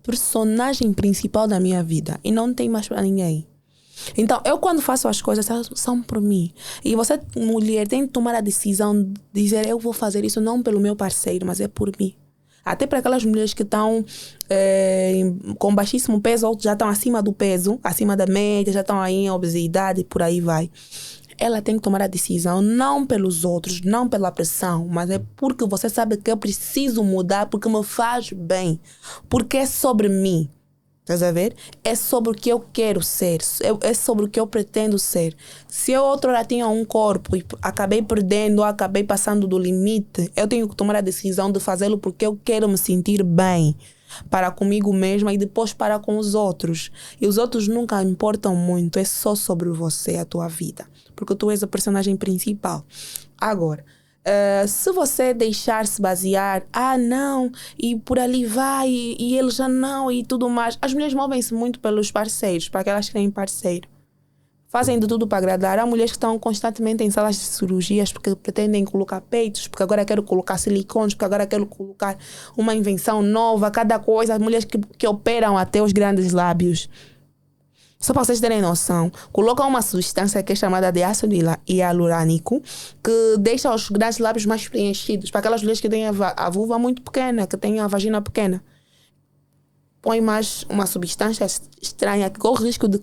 personagem principal da minha vida e não tem mais para ninguém. Então, eu quando faço as coisas são por mim. E você, mulher, tem que tomar a decisão de dizer, eu vou fazer isso não pelo meu parceiro, mas é por mim. Até para aquelas mulheres que estão com baixíssimo peso, outros já estão acima do peso, acima da média, já estão aí em obesidade e por aí vai. Ela tem que tomar a decisão não pelos outros, não pela pressão, mas é porque você sabe que eu preciso mudar, porque me faz bem, porque é sobre mim. Estás a ver? É sobre o que eu quero ser, é sobre o que eu pretendo ser. Se eu outra hora tinha um corpo e acabei perdendo, ou acabei passando do limite, eu tenho que tomar a decisão de fazê-lo porque eu quero me sentir bem para comigo mesma e depois para com os outros. E os outros nunca importam muito, é só sobre você, a tua vida. Porque tu és a personagem principal. Agora, se você deixar-se basear, não, e por ali vai, e ele já não, e tudo mais. As mulheres movem-se muito pelos parceiros, para que elas tenham parceiro. Fazem de tudo para agradar. Há mulheres que estão constantemente em salas de cirurgias porque pretendem colocar peitos, porque agora quero colocar silicones, porque agora quero colocar uma invenção nova, cada coisa. As mulheres que operam até os grandes lábios. Só para vocês terem noção, colocam uma substância que é chamada de ácido hialurônico, que deixa os grandes lábios mais preenchidos, para aquelas mulheres que têm a vulva muito pequena, que têm a vagina pequena. Põe mais uma substância estranha que corre o risco de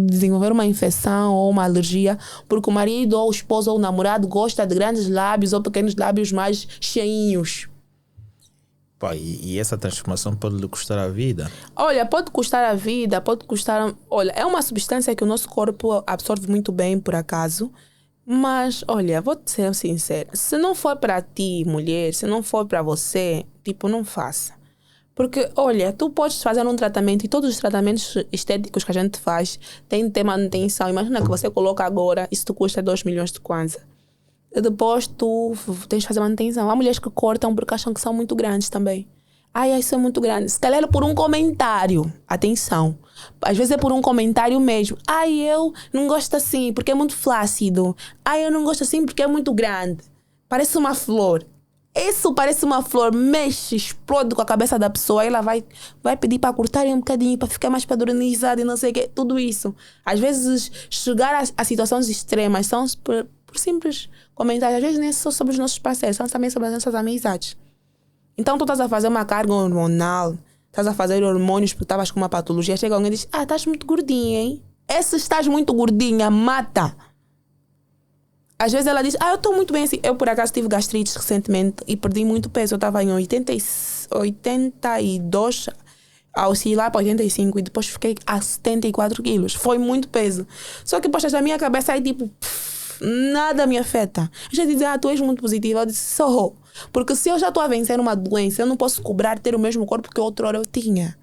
desenvolver uma infecção ou uma alergia, porque o marido ou o esposo ou o namorado gosta de grandes lábios ou pequenos lábios mais cheinhos. Pá, e essa transformação pode lhe custar a vida? Olha, pode custar a vida, pode custar... Olha, é uma substância que o nosso corpo absorve muito bem, por acaso. Mas, olha, vou-te ser sincera. Se não for para ti, mulher, se não for para você, não faça. Porque, olha, tu podes fazer um tratamento e todos os tratamentos estéticos que a gente faz têm de ter manutenção. Imagina que você coloca agora, isso te custa 2 milhões de kwanza. E depois tu tens de fazer manutenção. Há mulheres que cortam porque acham que são muito grandes também. Isso é muito grande. Se calhar é por um comentário. Atenção. Às vezes é por um comentário mesmo. Eu não gosto assim porque é muito flácido. Eu não gosto assim porque é muito grande. Parece uma flor. Isso parece uma flor, mexe, explode com a cabeça da pessoa. Aí ela vai pedir para cortarem um bocadinho, para ficar mais padronizada e não sei o quê. Tudo isso. Às vezes, chegar a situações extremas são por simples comentários. Às vezes nem só sobre os nossos parceiros, são também sobre as nossas amizades. Então, tu estás a fazer uma carga hormonal, estás a fazer hormônios porque estavas com uma patologia. Chega alguém e diz, estás muito gordinha, hein? Esse estás muito gordinha, mata. Às vezes ela diz, eu estou muito bem assim. Eu, por acaso, tive gastrite recentemente e perdi muito peso. Eu estava em 82, a oscilar para 85 e depois fiquei a 74 quilos. Foi muito peso. Só que, poxa, a minha cabeça aí, nada me afeta. A gente diz, tu és muito positiva. Eu disse, sou. Porque se eu já estou a vencer uma doença, eu não posso cobrar ter o mesmo corpo que outrora eu tinha.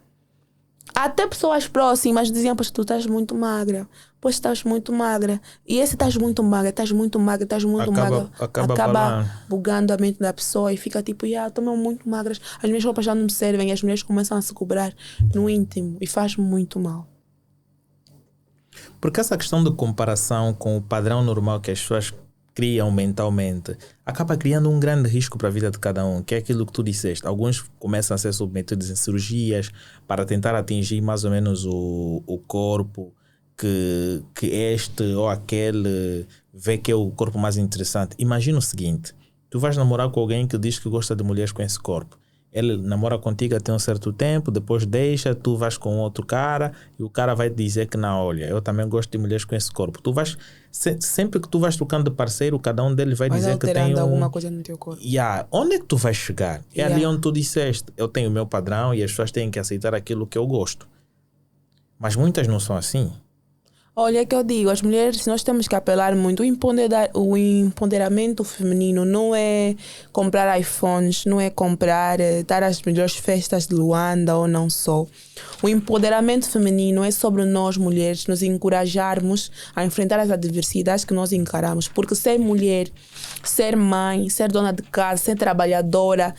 Até pessoas próximas diziam, pois tu estás muito magra. Pois estás muito magra. E esse estás muito magra, estás muito magra. Acaba bugando a mente da pessoa e fica estou muito magras. As minhas roupas já não me servem e as mulheres começam a se cobrar no íntimo e faz muito mal. Porque essa questão de comparação com o padrão normal que as pessoas criam mentalmente acaba criando um grande risco para a vida de cada um, que é aquilo que tu disseste. Alguns começam a ser submetidos em cirurgias para tentar atingir mais ou menos o corpo que este ou aquele vê que é o corpo mais interessante. Imagina o seguinte, tu vais namorar com alguém que diz que gosta de mulheres com esse corpo. Ele namora contigo até um certo tempo, depois deixa, tu vais com outro cara e o cara vai te dizer que não, olha, eu também gosto de mulheres com esse corpo. Tu vais, sempre que tu vais trocando de parceiro, cada um deles vai dizer que tem alguma coisa no teu corpo. Onde é que tu vais chegar? É ali onde tu disseste, eu tenho o meu padrão e as pessoas têm que aceitar aquilo que eu gosto. Mas muitas não são assim. Olha, é que eu digo, as mulheres, nós temos que apelar muito. O empoderamento feminino não é comprar iPhones, não é comprar, dar as melhores festas de Luanda ou não só. O empoderamento feminino é sobre nós, mulheres, nos encorajarmos a enfrentar as adversidades que nós encaramos. Porque ser mulher, ser mãe, ser dona de casa, ser trabalhadora,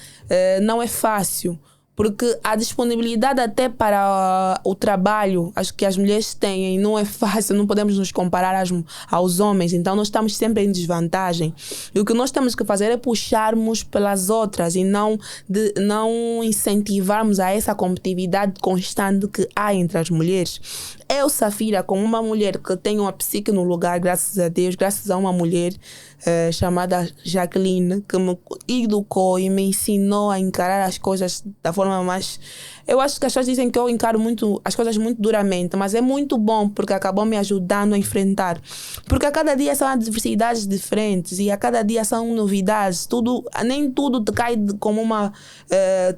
não é fácil. Porque a disponibilidade até para o trabalho que as mulheres têm não é fácil, não podemos nos comparar aos homens, então nós estamos sempre em desvantagem. E o que nós temos que fazer é puxarmos pelas outras e não incentivarmos a essa competitividade constante que há entre as mulheres. Eu, Safira, como uma mulher que tem uma psique no lugar, graças a Deus, graças a uma mulher chamada Jacqueline, que me educou e me ensinou a encarar as coisas da forma mais... Eu acho que as pessoas dizem que eu encaro as coisas muito duramente, mas é muito bom porque acabou me ajudando a enfrentar. Porque a cada dia são adversidades diferentes e a cada dia são novidades. Nem tudo te cai como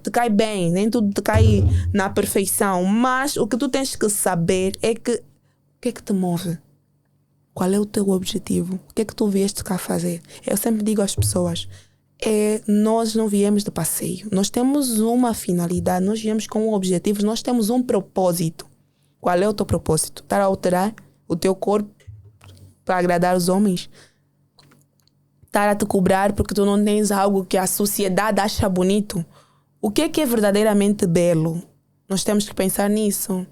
te cai bem, nem tudo te cai na perfeição. Mas o que tu tens que saber é que o que é que te move? Qual é o teu objetivo? O que é que tu vieste cá fazer? Eu sempre digo às pessoas, nós não viemos de passeio. Nós temos uma finalidade, nós viemos com um objetivo, nós temos um propósito. Qual é o teu propósito? Estar a alterar o teu corpo para agradar os homens? Estar a te cobrar porque tu não tens algo que a sociedade acha bonito? O que é verdadeiramente belo? Nós temos que pensar nisso.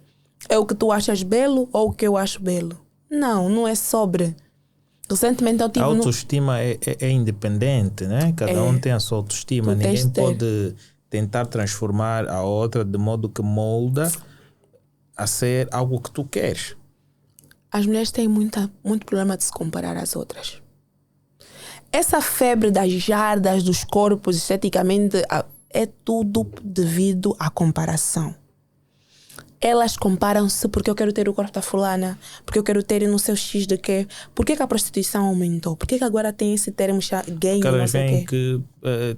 É o que tu achas belo ou o que eu acho belo? Não é sobre. Recentemente eu tive... A autoestima é independente, né? Cada um tem a sua autoestima. Ninguém pode tentar transformar a outra de modo que molda a ser algo que tu queres. As mulheres têm muito problema de se comparar às outras. Essa febre das jardas, dos corpos, esteticamente, é tudo devido à comparação. Elas comparam-se porque eu quero ter o corpo da fulana, porque eu quero ter no seu X de quê. Por que a prostituição aumentou? Por que agora tem esse termo gay? Elas veem que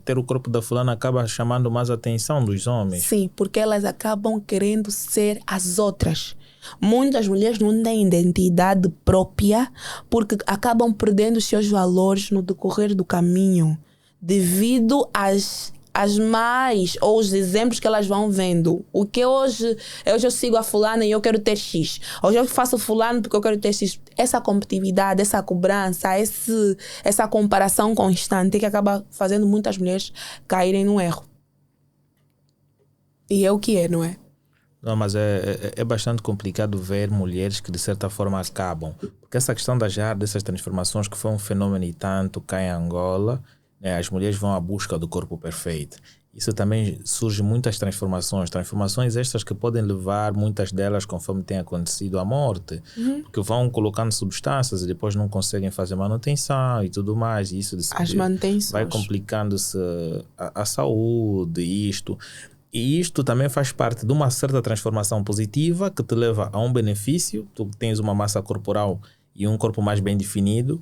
ter o corpo da fulana acaba chamando mais a atenção dos homens. Sim, porque elas acabam querendo ser as outras. Muitas mulheres não têm identidade própria porque acabam perdendo os seus valores no decorrer do caminho devido às mais ou os exemplos que elas vão vendo. O que hoje eu sigo a fulana e eu quero ter X. Hoje eu faço fulano porque eu quero ter X. Essa competitividade, essa cobrança, essa comparação constante que acaba fazendo muitas mulheres caírem no erro. E é o que é, não é? Não, mas é bastante complicado ver mulheres que de certa forma acabam. Porque essa questão da jarda, dessas transformações que foi um fenômeno e tanto cá em Angola, as mulheres vão à busca do corpo perfeito. Isso também surge muitas transformações estas que podem levar muitas delas, conforme tem acontecido, à morte, porque vão colocando substâncias e depois não conseguem fazer manutenção e tudo mais, e isso as manutenções vai complicando-se a saúde, e isto também faz parte de uma certa transformação positiva que te leva a um benefício. Tu tens uma massa corporal e um corpo mais bem definido.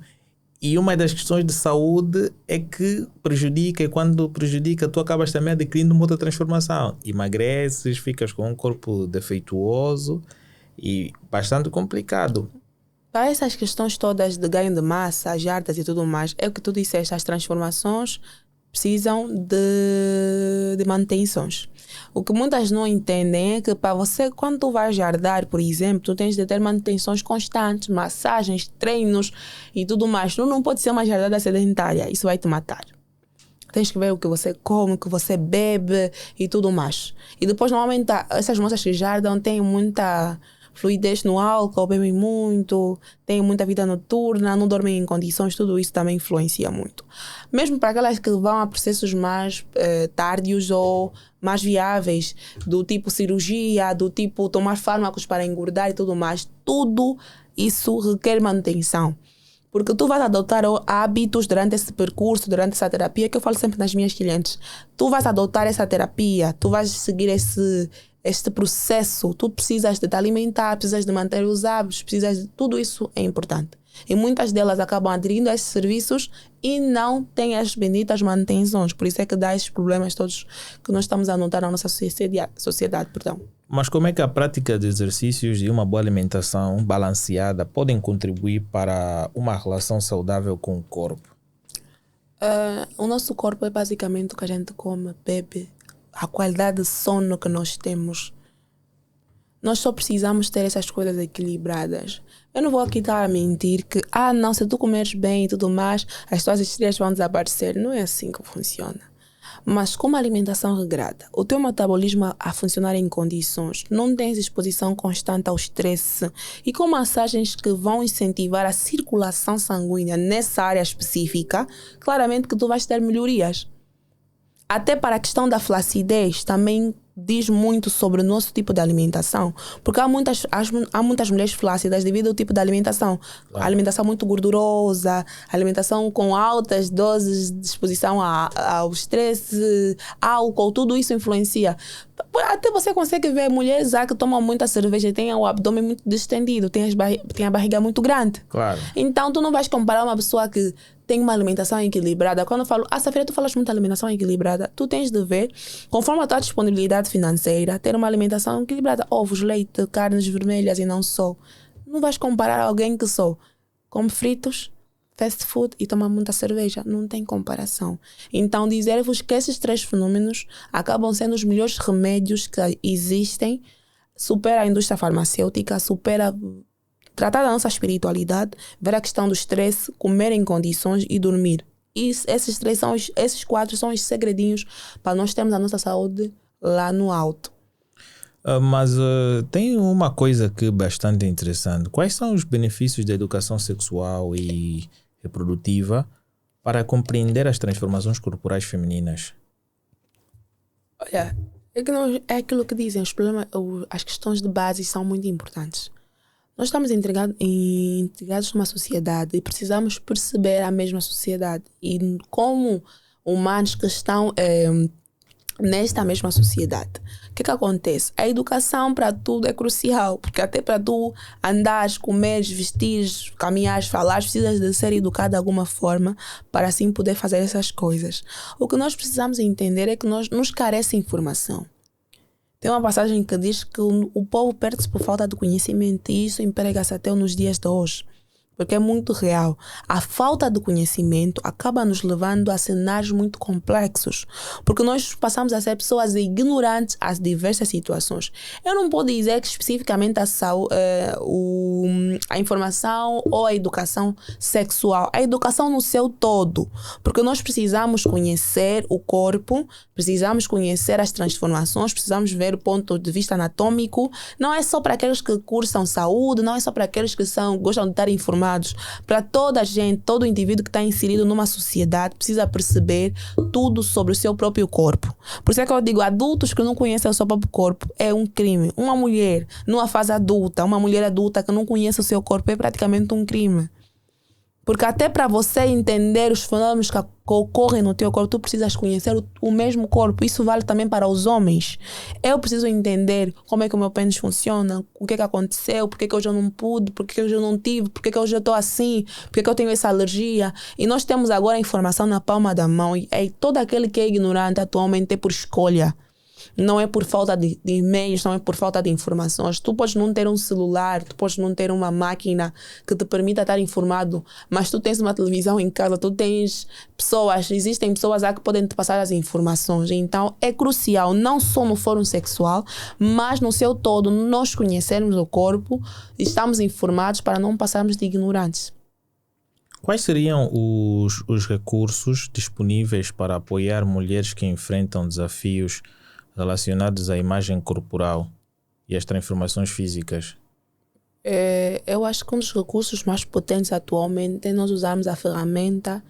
E uma das questões de saúde é que prejudica, e quando prejudica, tu acabas também adquirindo uma outra transformação. Emagreces, ficas com um corpo defeituoso e bastante complicado. Para essas questões todas de ganho de massa, as jardas e tudo mais, é o que tu disseste, as transformações precisam de manutenções. O que muitas não entendem é que para você, quando tu vais jardar, por exemplo, tu tens de ter manutenções constantes, massagens, treinos e tudo mais. Tu não pode ser uma jardada sedentária, isso vai te matar. Tens que ver o que você come, o que você bebe e tudo mais. E depois, normalmente, essas moças que jardam têm muita fluidez no álcool, bebem muito, têm muita vida noturna, não dormem em condições, tudo isso também influencia muito. Mesmo para aquelas que vão a processos mais tardios ou mais viáveis, do tipo cirurgia, do tipo tomar fármacos para engordar e tudo mais, tudo isso requer manutenção. Porque tu vais adotar hábitos durante esse percurso, durante essa terapia, que eu falo sempre nas minhas clientes. Tu vais adotar essa terapia, tu vais seguir este processo. Tu precisas de te alimentar, precisas de manter os hábitos, precisas de... Tudo isso é importante. E muitas delas acabam aderindo a esses serviços e não têm as benditas manutenções. Por isso é que dá esses problemas todos que nós estamos a notar na nossa sociedade. Mas como é que a prática de exercícios e uma boa alimentação balanceada podem contribuir para uma relação saudável com o corpo? O nosso corpo é basicamente o que a gente come, bebe, a qualidade de sono que nós temos. Nós só precisamos ter essas coisas equilibradas. Eu não vou aqui estar a mentir que, não, se tu comeres bem e tudo mais, as tuas estrias vão desaparecer. Não é assim que funciona. Mas com uma alimentação regrada, o teu metabolismo a funcionar em condições, não tens exposição constante ao estresse e com massagens que vão incentivar a circulação sanguínea nessa área específica, claramente que tu vais ter melhorias. Até para a questão da flacidez também diz muito sobre o nosso tipo de alimentação, porque há muitas mulheres flácidas devido ao tipo de alimentação. Claro. A alimentação muito gordurosa, alimentação com altas doses de exposição ao estresse, álcool, tudo isso influencia. Até você consegue ver mulheres que tomam muita cerveja e têm o abdômen muito distendido, têm a barriga muito grande. Claro. Então tu não vais comparar uma pessoa que tem uma alimentação equilibrada. Quando eu falo, Safira, tu falas muito de alimentação equilibrada, tu tens de ver, conforme a tua disponibilidade financeira, ter uma alimentação equilibrada. Ovos, leite, carnes vermelhas e não só. Não vais comparar alguém que só come fritos, fast food e toma muita cerveja. Não tem comparação. Então, dizer-vos que esses 3 fenômenos acabam sendo os melhores remédios que existem, supera a indústria farmacêutica, supera... Tratar da nossa espiritualidade, ver a questão do estresse, comer em condições e dormir. E esses 4 são os segredinhos para nós termos a nossa saúde lá no alto. Mas tem uma coisa que é bastante interessante. Quais são os benefícios da educação sexual e reprodutiva para compreender as transformações corporais femininas? Olha, é aquilo que dizem, as questões de base são muito importantes. Nós estamos integrados numa sociedade e precisamos perceber a mesma sociedade. E como humanos que estão nesta mesma sociedade. O que acontece? A educação para tudo é crucial. Porque até para tu andares, comeres, vestires, caminhares, falares, precisas de ser educado de alguma forma para assim poder fazer essas coisas. O que nós precisamos entender é que nos carece informação. Tem uma passagem que diz que o povo perde-se por falta de conhecimento e isso emprega-se até nos dias de hoje. Porque é muito real. A falta de conhecimento acaba nos levando a cenários muito complexos. Porque nós passamos a ser pessoas ignorantes às diversas situações. Eu não posso dizer que especificamente a informação ou a educação sexual. A educação no seu todo. Porque nós precisamos conhecer o corpo, precisamos conhecer as transformações, precisamos ver o ponto de vista anatômico. Não é só para aqueles que cursam saúde, não é só para aqueles que gostam de estar informados. Para toda a gente, todo indivíduo que está inserido numa sociedade precisa perceber tudo sobre o seu próprio corpo. Por isso é que eu digo, adultos que não conhecem o seu próprio corpo é um crime. Uma mulher numa fase adulta, uma mulher adulta que não conhece o seu corpo é praticamente um crime. Porque até para você entender os fenômenos que ocorrem no teu corpo, tu precisas conhecer o mesmo corpo. Isso vale também para os homens. Eu preciso entender como é que o meu pênis funciona, o que é que aconteceu, por que hoje eu não pude, por que hoje eu não tive, por que hoje eu estou assim, por que eu tenho essa alergia. E nós temos agora a informação na palma da mão. E todo aquele que é ignorante atualmente é por escolha. Não é por falta de e-mails, não é por falta de informações. Tu podes não ter um celular, tu podes não ter uma máquina que te permita estar informado, mas tu tens uma televisão em casa, tu tens existem pessoas que podem te passar as informações. Então é crucial, não só no fórum sexual, mas no seu todo, nós conhecermos o corpo e estamos informados para não passarmos de ignorantes. Quais seriam os recursos disponíveis para apoiar mulheres que enfrentam desafios relacionados à imagem corporal e às transformações físicas? Eu acho que um dos recursos mais potentes atualmente é nós usarmos a ferramenta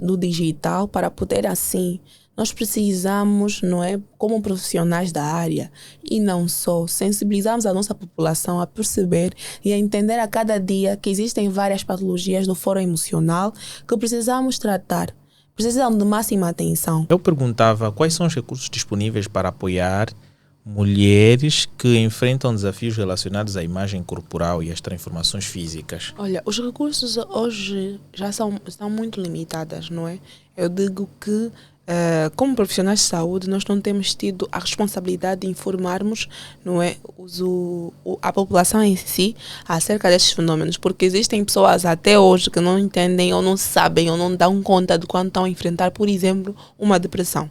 do digital para poder assim. Nós precisamos, não é, como profissionais da área, e não só, sensibilizarmos a nossa população a perceber e a entender a cada dia que existem várias patologias do foro emocional que precisamos tratar. Precisamos de máxima atenção. Eu perguntava quais são os recursos disponíveis para apoiar mulheres que enfrentam desafios relacionados à imagem corporal e às transformações físicas. Olha, os recursos hoje já estão muito limitados, não é? Eu digo que, como profissionais de saúde, nós não temos tido a responsabilidade de informarmos, não é, a população em si acerca destes fenômenos, porque existem pessoas até hoje que não entendem ou não sabem ou não dão conta de quando estão a enfrentar, por exemplo, uma depressão.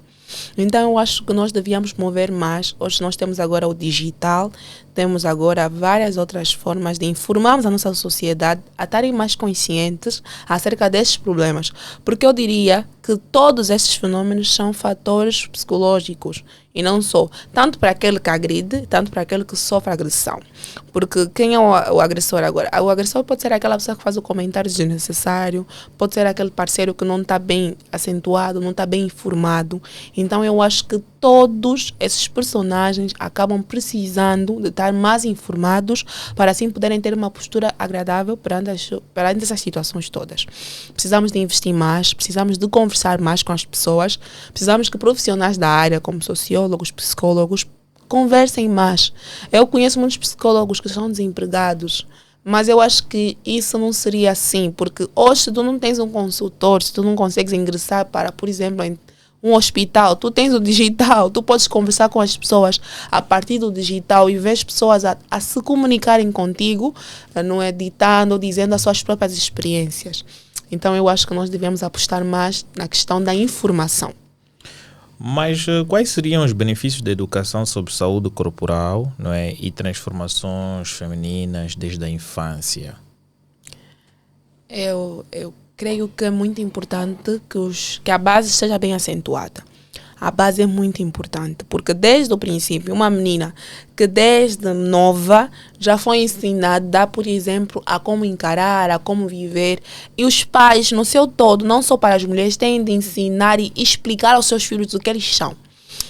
Então eu acho que nós devíamos mover mais. Hoje nós temos agora o digital, temos agora várias outras formas de informarmos a nossa sociedade a estarem mais conscientes acerca destes problemas. Porque eu diria que todos estes fenômenos são fatores psicológicos e não só. Tanto para aquele que agride, tanto para aquele que sofre agressão. Porque quem é o agressor agora? O agressor pode ser aquela pessoa que faz o comentário desnecessário, pode ser aquele parceiro que não está bem acentuado, não está bem informado. Então eu acho que todos esses personagens acabam precisando de estar mais informados para assim poderem ter uma postura agradável perante essas situações todas. Precisamos de investir mais, precisamos de conversar mais com as pessoas, precisamos que profissionais da área, como sociólogos, psicólogos, conversem mais. Eu conheço muitos psicólogos que são desempregados, mas eu acho que isso não seria assim, porque hoje se tu não tens um consultor, se tu não consegues ingressar para, por exemplo, um hospital, tu tens o digital, tu podes conversar com as pessoas a partir do digital e ver as pessoas a se comunicarem contigo, não é, ditando, dizendo as suas próprias experiências. Então eu acho que nós devemos apostar mais na questão da informação. Mas quais seriam os benefícios da educação sobre saúde corporal, não é, e transformações femininas desde a infância? Eu creio que é muito importante que a base esteja bem acentuada. A base é muito importante, porque desde o princípio, uma menina que desde nova já foi ensinada, por exemplo, a como encarar, a como viver. E os pais, no seu todo, não só para as mulheres, têm de ensinar e explicar aos seus filhos o que eles são.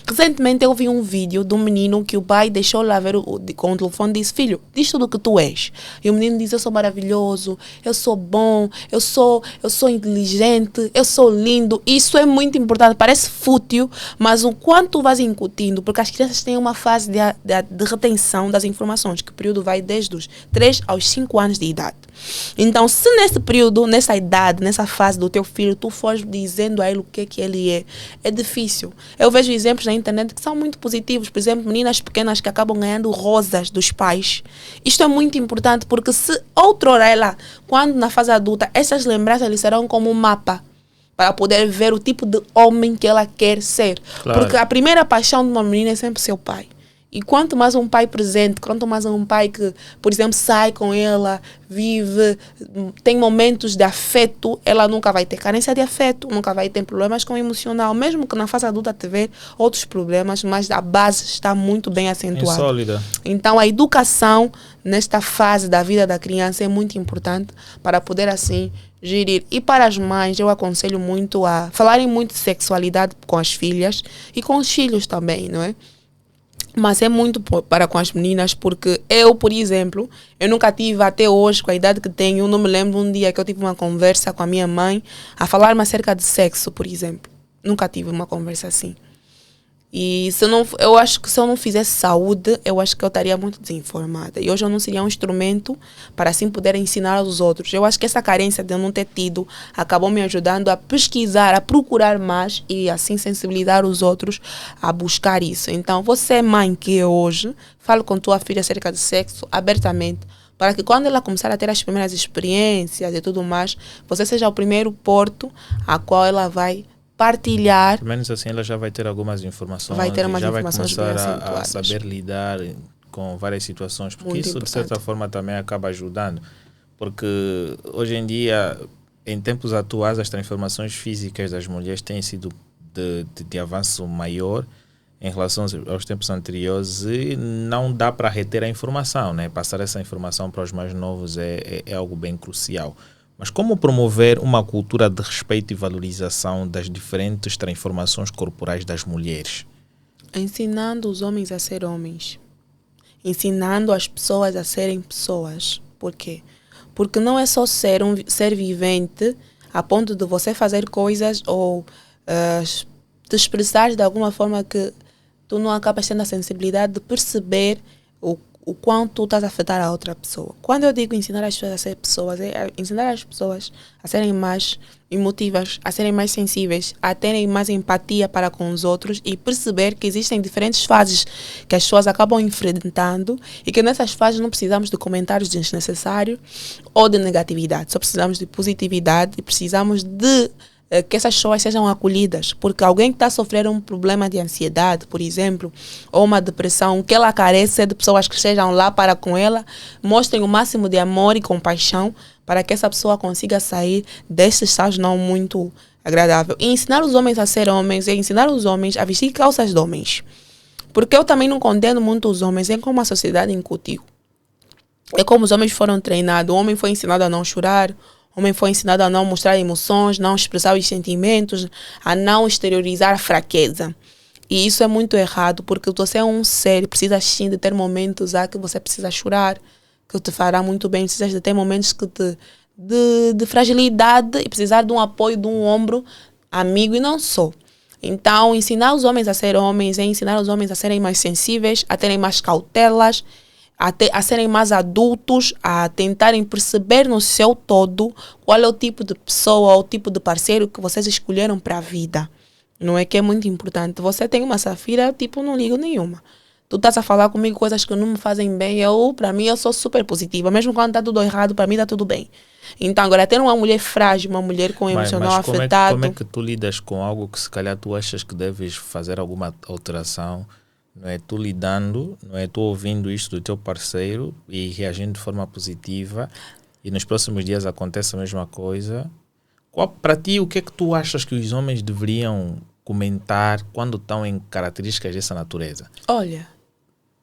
Recentemente eu vi um vídeo de um menino que o pai deixou lá ver com o telefone e disse: filho, diz tudo o que tu és. E o menino diz: eu sou maravilhoso, eu sou bom, eu sou inteligente, eu sou lindo. Isso é muito importante, parece fútil, mas o quanto tu vais incutindo, porque as crianças têm uma fase de retenção das informações, que o período vai desde os 3 aos 5 anos de idade. Então, se nesse período, nessa idade, nessa fase do teu filho, tu fores dizendo a ele o que ele é difícil. Eu vejo exemplos na internet que são muito positivos. Por exemplo, meninas pequenas que acabam ganhando rosas dos pais. Isto é muito importante porque se outrora ela, quando na fase adulta, essas lembranças lhe serão como um mapa para poder ver o tipo de homem que ela quer ser. Claro. Porque a primeira paixão de uma menina é sempre seu pai. E quanto mais um pai presente, quanto mais um pai que, por exemplo, sai com ela, vive, tem momentos de afeto, ela nunca vai ter carência de afeto, nunca vai ter problemas com o emocional, mesmo que na fase adulta tiver outros problemas, mas a base está muito bem acentuada. Sólida. Então a educação nesta fase da vida da criança é muito importante para poder assim gerir. E para as mães, eu aconselho muito a falarem muito de sexualidade com as filhas e com os filhos também, não é? Mas é muito para com as meninas, porque eu, por exemplo, eu nunca tive até hoje, com a idade que tenho, não me lembro um dia que eu tive uma conversa com a minha mãe a falar-me acerca de sexo, por exemplo. Nunca tive uma conversa assim. E eu acho que se eu não fizesse saúde, eu acho que eu estaria muito desinformada. E hoje eu não seria um instrumento para assim poder ensinar aos outros. Eu acho que essa carência de eu não ter tido acabou me ajudando a pesquisar, a procurar mais e assim sensibilizar os outros a buscar isso. Então, você, mãe, que é hoje, fale com tua filha acerca de sexo abertamente, para que quando ela começar a ter as primeiras experiências e tudo mais, você seja o primeiro porto a qual ela vai partilhar. Pelo menos assim ela já vai ter algumas informações. Vai ter umas já informações vai começar bem acentuadas. a saber lidar com várias situações, porque Muito isso importante. de certa forma também acaba ajudando. Porque hoje em dia, em tempos atuais, as transformações físicas das mulheres têm sido de avanço maior em relação aos tempos anteriores e não dá para reter a informação, né? Passar essa informação para os mais novos é algo bem crucial. Mas como promover uma cultura de respeito e valorização das diferentes transformações corporais das mulheres? Ensinando os homens a ser homens. Ensinando as pessoas a serem pessoas. Por quê? Porque não é só ser um ser vivente a ponto de você fazer coisas ou te expressar de alguma forma que tu não acabas tendo a sensibilidade de perceber o quanto tu estás a afetar a outra pessoa. Quando eu digo ensinar as pessoas a ser pessoas, é ensinar as pessoas a serem mais emotivas, a serem mais sensíveis, a terem mais empatia para com os outros e perceber que existem diferentes fases que as pessoas acabam enfrentando e que nessas fases não precisamos de comentários desnecessários ou de negatividade, só precisamos de positividade e precisamos de que essas pessoas sejam acolhidas, porque alguém que está a sofrer um problema de ansiedade, por exemplo, ou uma depressão, que ela carece de pessoas que estejam lá para com ela, mostrem o máximo de amor e compaixão para que essa pessoa consiga sair deste estado não muito agradável. E ensinar os homens a ser homens, e ensinar os homens a vestir calças de homens. Porque eu também não condeno muito os homens, é como a sociedade incutiu. É como os homens foram treinados, o homem foi ensinado a não chorar, o homem foi ensinado a não mostrar emoções, não expressar os sentimentos, a não exteriorizar a fraqueza. E isso é muito errado, porque você é um ser e precisa sim de ter momentos que você precisa chorar, que te fará muito bem. Precisas de ter momentos de fragilidade e precisar de um apoio, de um ombro amigo e não só. Então, ensinar os homens a ser homens é ensinar os homens a serem mais sensíveis, a terem mais cautelas, a serem mais adultos, a tentarem perceber no seu todo qual é o tipo de pessoa, o tipo de parceiro que vocês escolheram para a vida. Não é que é muito importante. Você tem uma Safira, tipo, não ligo nenhuma. Tu estás a falar comigo coisas que não me fazem bem, para mim, eu sou super positiva. Mesmo quando está tudo errado, para mim está tudo bem. Então, agora, ter uma mulher frágil, uma mulher com emocional afetado... Como é que tu lidas com algo que se calhar tu achas que deves fazer alguma alteração? Não é tu lidando, não é tu ouvindo isto do teu parceiro e reagindo de forma positiva e nos próximos dias acontece a mesma coisa. Para ti, o que é que tu achas que os homens deveriam comentar quando estão em características dessa natureza? Olha,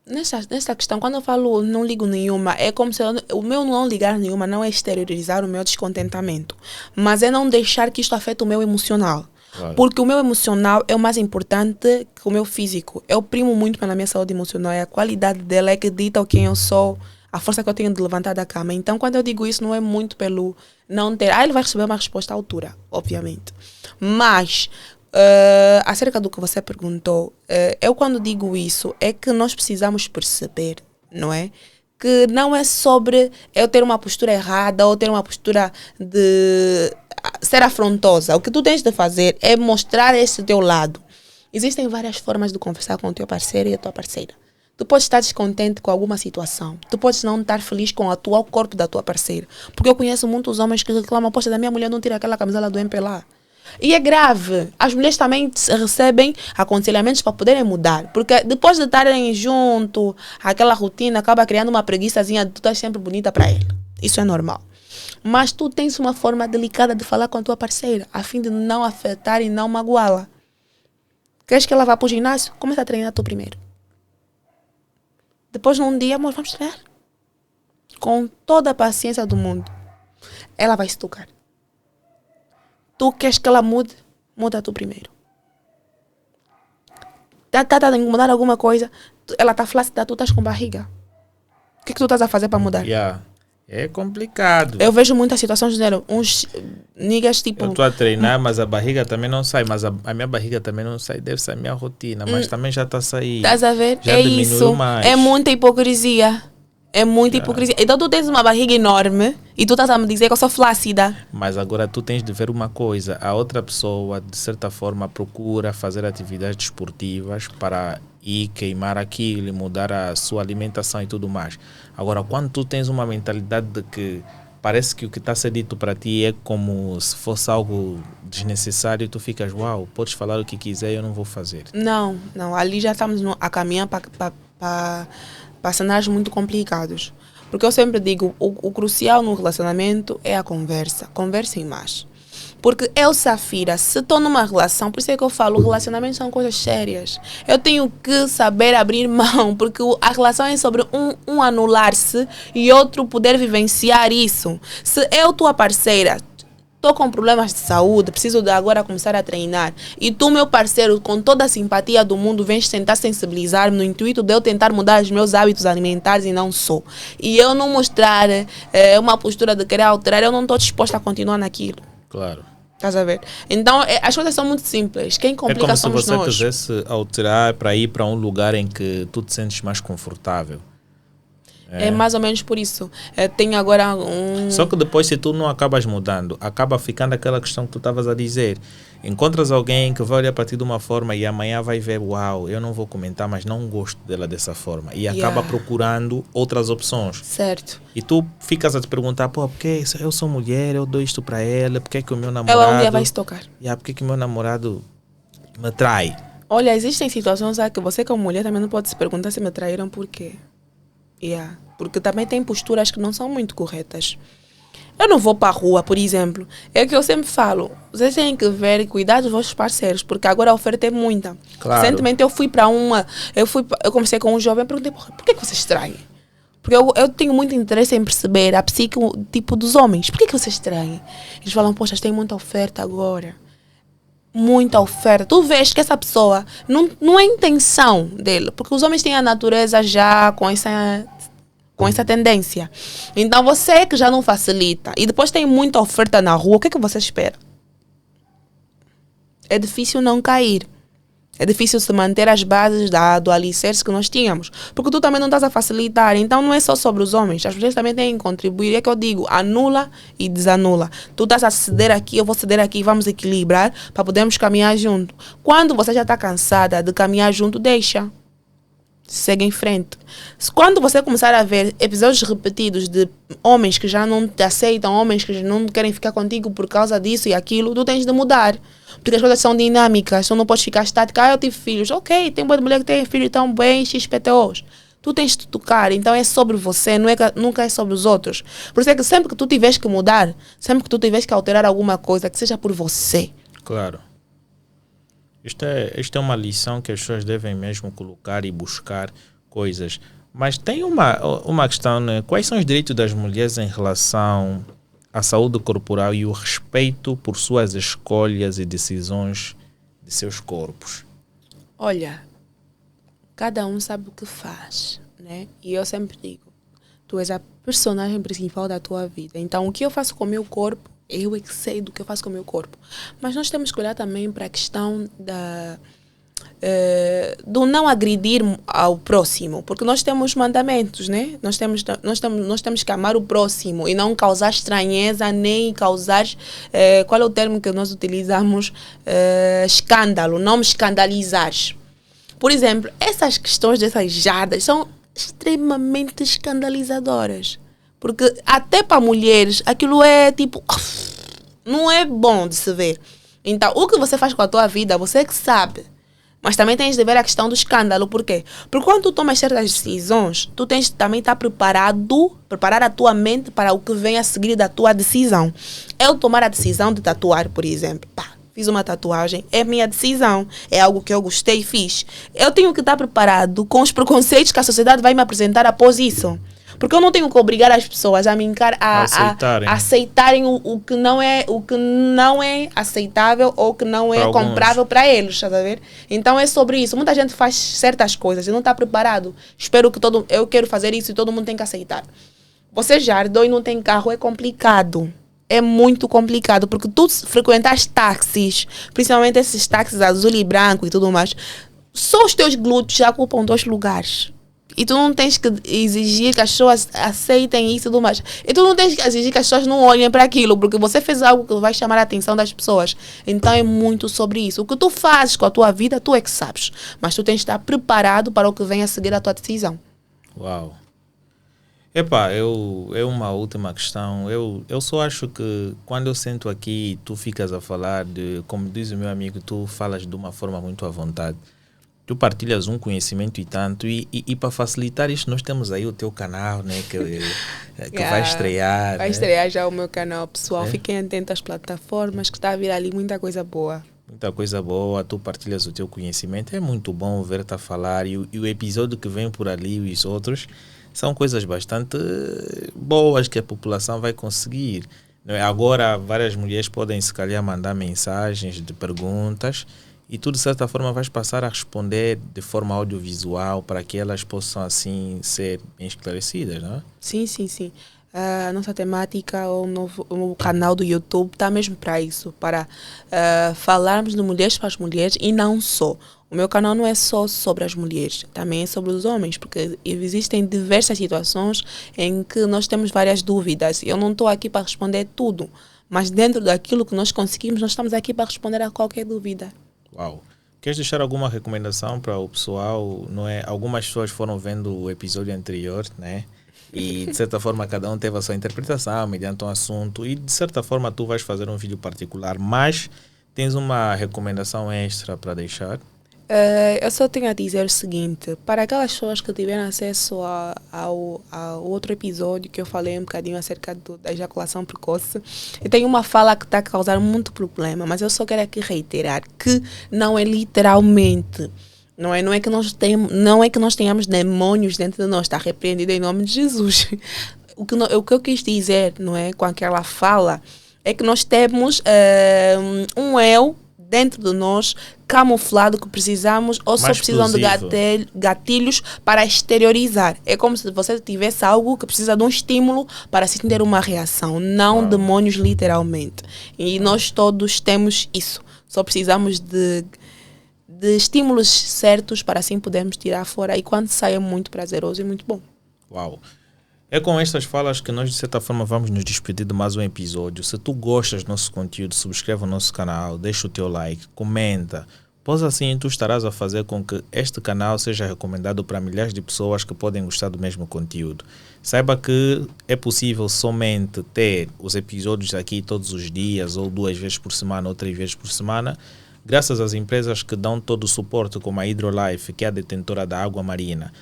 nessa questão, quando eu falo não ligo nenhuma, é como se o meu não ligar nenhuma não é exteriorizar o meu descontentamento, mas é não deixar que isto afete o meu emocional. Claro. Porque o meu emocional é o mais importante que o meu físico. Eu primo muito pela minha saúde emocional. É a qualidade dela é que dita quem eu sou, a força que eu tenho de levantar da cama. Então, quando eu digo isso, não é muito pelo não ter... ele vai receber uma resposta à altura, obviamente. Mas, acerca do que você perguntou, eu quando digo isso, é que nós precisamos perceber, não é? Que não é sobre eu ter uma postura errada ou ter uma postura de... ser afrontosa. O que tu tens de fazer é mostrar esse teu lado. Existem várias formas de conversar com o teu parceiro e a tua parceira. Tu podes estar descontente com alguma situação. Tu podes não estar feliz com o atual corpo da tua parceira. Porque eu conheço muitos homens que reclamam, poxa, da minha mulher não tira aquela camisola do MPLA. E é grave. As mulheres também recebem aconselhamentos para poderem mudar. Porque depois de estarem junto, aquela rotina acaba criando uma preguiçazinha de tu estás sempre bonita para ele. Isso é normal. Mas tu tens uma forma delicada de falar com a tua parceira, a fim de não afetar e não magoá-la. Queres que ela vá para o ginásio? Começa a treinar tu primeiro. Depois, num dia, amor, vamos treinar. Com toda a paciência do mundo. Ela vai se tocar. Tu queres que ela mude? Muda tu primeiro. Tá a incomodar alguma coisa? Ela está flácida, tu estás com barriga. O que tu estás a fazer para mudar? É complicado. Eu vejo muitas situações, uns niggas tipo... Eu estou a treinar, mas a barriga também não sai. Mas a minha barriga também não sai. Deve ser a minha rotina, mas também já está a sair. Estás a ver? Já é isso. Mais. É muita hipocrisia. É muita hipocrisia. Então tu tens uma barriga enorme e tu estás a me dizer que eu sou flácida. Mas agora tu tens de ver uma coisa. A outra pessoa, de certa forma, procura fazer atividades desportivas para ir queimar aquilo, mudar a sua alimentação e tudo mais. Agora, quando tu tens uma mentalidade de que parece que o que está a ser dito para ti é como se fosse algo desnecessário, tu ficas, uau, podes falar o que quiser, eu não vou fazer. Não. Ali já estamos a caminhar para cenários muito complicados. Porque eu sempre digo, o crucial no relacionamento é a conversa. Conversem mais. Porque eu, Safira, se estou numa relação, por isso é que eu falo, relacionamentos são coisas sérias. Eu tenho que saber abrir mão, porque a relação é sobre um anular-se e outro poder vivenciar isso. Se eu, tua parceira, estou com problemas de saúde, preciso de agora começar a treinar, e tu, meu parceiro, com toda a simpatia do mundo, vens tentar sensibilizar-me no intuito de eu tentar mudar os meus hábitos alimentares e não sou. E eu não mostrar uma postura de querer alterar, eu não estou disposta a continuar naquilo. Claro. Estás a ver? Então, as coisas são muito simples. Quem complica somos nós. É como se você quisesse alterar para ir para um lugar em que tu te sentes mais confortável. É mais ou menos por isso. Tenho agora Só que depois, se tu não acabas mudando, acaba ficando aquela questão que tu estavas a dizer. Encontras alguém que vai olhar para ti de uma forma e amanhã vai ver, uau, eu não vou comentar, mas não gosto dela dessa forma. E acaba procurando outras opções. Certo. E tu ficas a te perguntar, pô, porque eu sou mulher, eu dou isto para ela, porque é que o meu namorado... Ela um dia vai se tocar. Porque é que o meu namorado me trai? Olha, existem situações que você como mulher também não pode se perguntar se me traíram por quê. Porque também tem posturas que não são muito corretas. Eu não vou para a rua, por exemplo. É o que eu sempre falo. Vocês têm que ver e cuidar dos vossos parceiros, porque agora a oferta é muita. Claro. Recentemente eu fui para uma... Eu conversei com um jovem e perguntei, por que vocês traem? Porque eu tenho muito interesse em perceber a psique tipo dos homens. Por que vocês traem? Eles falam, poxa, tem muita oferta agora. Muita oferta. Tu vês que essa pessoa não é intenção dele, porque os homens têm a natureza já com essa tendência. Então você que já não facilita e depois tem muita oferta na rua, o que é que você espera? É difícil não cair. É difícil se manter as bases do alicerce que nós tínhamos. Porque tu também não estás a facilitar. Então não é só sobre os homens. As mulheres também têm que contribuir. É que eu digo, anula e desanula. Tu estás a ceder aqui, eu vou ceder aqui. Vamos equilibrar para podermos caminhar junto. Quando você já está cansada de caminhar junto, deixa. Segue em frente. Quando você começar a ver episódios repetidos de homens que já não te aceitam, homens que já não querem ficar contigo por causa disso e aquilo, tu tens de mudar. Porque as coisas são dinâmicas, tu não podes ficar estática. Eu tive filhos, ok, tem boa mulher que tem filhos tão bem, XPTOs. Tu tens de tocar, então é sobre você, nunca é sobre os outros. Por isso é que sempre que tu tiveres que mudar, sempre que tu tiveres que alterar alguma coisa, que seja por você. Claro. Isto é uma lição que as pessoas devem mesmo colocar e buscar coisas. Mas tem uma questão, né? Quais são os direitos das mulheres em relação à saúde corporal e o respeito por suas escolhas e decisões de seus corpos? Olha, cada um sabe o que faz, né? E eu sempre digo, tu és a personagem principal da tua vida. Então, o que eu faço com o meu corpo, eu é que sei do que eu faço com o meu corpo. Mas nós temos que olhar também para a questão do não agredir ao próximo. Porque nós temos mandamentos, né? Nós temos que amar o próximo e não causar estranheza, nem causar... qual é o termo que nós utilizamos? Escândalo. Não me escandalizar. Por exemplo, essas questões dessas jardas são extremamente escandalizadoras. Porque até para mulheres, aquilo é tipo... Não é bom de se ver. Então, o que você faz com a tua vida, você é que sabe. Mas também tens de ver a questão do escândalo. Por quê? Porque quando tu tomas certas decisões, tu tens de também estar preparar a tua mente para o que vem a seguir da tua decisão. Eu tomar a decisão de tatuar, por exemplo. Fiz uma tatuagem, é minha decisão. É algo que eu gostei e fiz. Eu tenho que estar preparado com os preconceitos que a sociedade vai me apresentar após isso. Porque eu não tenho que obrigar as pessoas a me aceitarem o que não é aceitável ou que não é comprável para eles, estás a ver? Então é sobre isso. Muita gente faz certas coisas e não está preparado. Eu quero fazer isso e todo mundo tem que aceitar. Você já herdou e não tem carro, é complicado. É muito complicado, porque tu frequentas táxis, principalmente esses táxis azul e branco e tudo mais, só os teus glúteos já ocupam 2 lugares. E tu não tens que exigir que as pessoas aceitem isso e tudo mais. E tu não tens que exigir que as pessoas não olhem para aquilo, porque você fez algo que vai chamar a atenção das pessoas. Então é muito sobre isso. O que tu fazes com a tua vida, tu é que sabes. Mas tu tens de estar preparado para o que vem a seguir a tua decisão. Uau. É uma última questão. Eu só acho que quando eu sento aqui, tu ficas a falar como diz o meu amigo, tu falas de uma forma muito à vontade. tu partilhas um conhecimento e tanto, e para facilitar isto, nós temos aí o teu canal, né, que vai estrear. Vai né? estrear já o meu canal, pessoal. É? Fiquem atentos às plataformas, que está a vir ali muita coisa boa. Muita coisa boa, tu partilhas o teu conhecimento, é muito bom ver-te a falar, e o episódio que vem por ali e os outros são coisas bastante boas que a população vai conseguir. Não é? Agora, várias mulheres podem, se calhar, mandar mensagens de perguntas e tu, de certa forma, vais passar a responder de forma audiovisual para que elas possam, assim, ser bem esclarecidas, não é? Sim, sim, sim. A nossa temática, o novo canal do YouTube está mesmo para isso, para falarmos de mulheres para as mulheres e não só. O meu canal não é só sobre as mulheres, também é sobre os homens, porque existem diversas situações em que nós temos várias dúvidas. Eu não estou aqui para responder tudo, mas dentro daquilo que nós conseguimos, nós estamos aqui para responder a qualquer dúvida. Uau! Queres deixar alguma recomendação para o pessoal? Não é? Algumas pessoas foram vendo o episódio anterior, né? E de certa forma cada um teve a sua interpretação mediante um assunto, e de certa forma tu vais fazer um vídeo particular, mas tens uma recomendação extra para deixar? Eu só tenho a dizer o seguinte, para aquelas pessoas que tiveram acesso ao outro episódio que eu falei um bocadinho acerca da ejaculação precoce, eu tenho uma fala que está a causar muito problema, mas eu só quero aqui reiterar que não é literalmente, não é que nós tenhamos demônios dentro de nós, está repreendido em nome de Jesus. O que eu quis dizer, não é, com aquela fala, é que nós temos um eu dentro de nós, camuflado, que precisamos, ou só Mais precisam de explosivo. gatilhos para exteriorizar. É como se você tivesse algo que precisa de um estímulo para se ter uma reação, não demônios literalmente. E nós todos temos isso. Só precisamos de estímulos certos para assim podermos tirar fora, e quando sai é muito prazeroso e muito bom. Uau! É com estas falas que nós, de certa forma, vamos nos despedir de mais um episódio. Se tu gostas do nosso conteúdo, subscreve o nosso canal, deixa o teu like, comenta. Pois assim tu estarás a fazer com que este canal seja recomendado para milhares de pessoas que podem gostar do mesmo conteúdo. Saiba que é possível somente ter os episódios aqui todos os dias, ou 2 vezes por semana, ou 3 vezes por semana, graças às empresas que dão todo o suporte, como a Hydrolife, que é a detentora da água marina.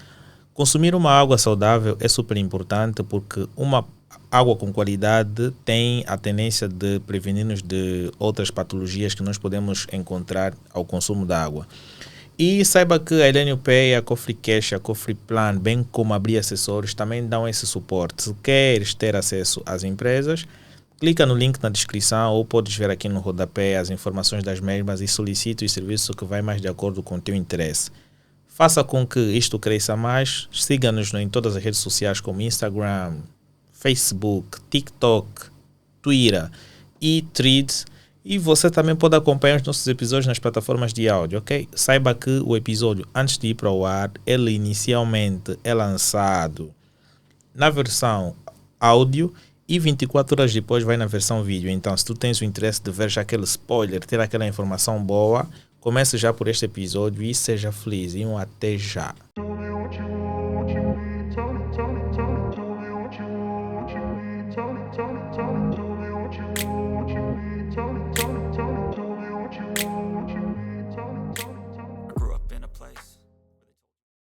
Consumir uma água saudável é super importante, porque uma água com qualidade tem a tendência de prevenir-nos de outras patologias que nós podemos encontrar ao consumo da água. E saiba que a Elenio Pay, a Cofre Cash, a Cofre Plan, bem como a Bri Acessórios, também dão esse suporte. Se queres ter acesso às empresas, clica no link na descrição, ou podes ver aqui no rodapé as informações das mesmas e solicite o serviço que vai mais de acordo com o teu interesse. Faça com que isto cresça mais. Siga-nos em todas as redes sociais como Instagram, Facebook, TikTok, Twitter e Threads. E você também pode acompanhar os nossos episódios nas plataformas de áudio, ok? Saiba que o episódio, antes de ir para o ar, ele inicialmente é lançado na versão áudio e 24 horas depois vai na versão vídeo. Então, se tu tens o interesse de ver já aquele spoiler, ter aquela informação boa, comece já por este episódio e seja feliz. E até já. Tell me what you need, tell me what you need, tell me.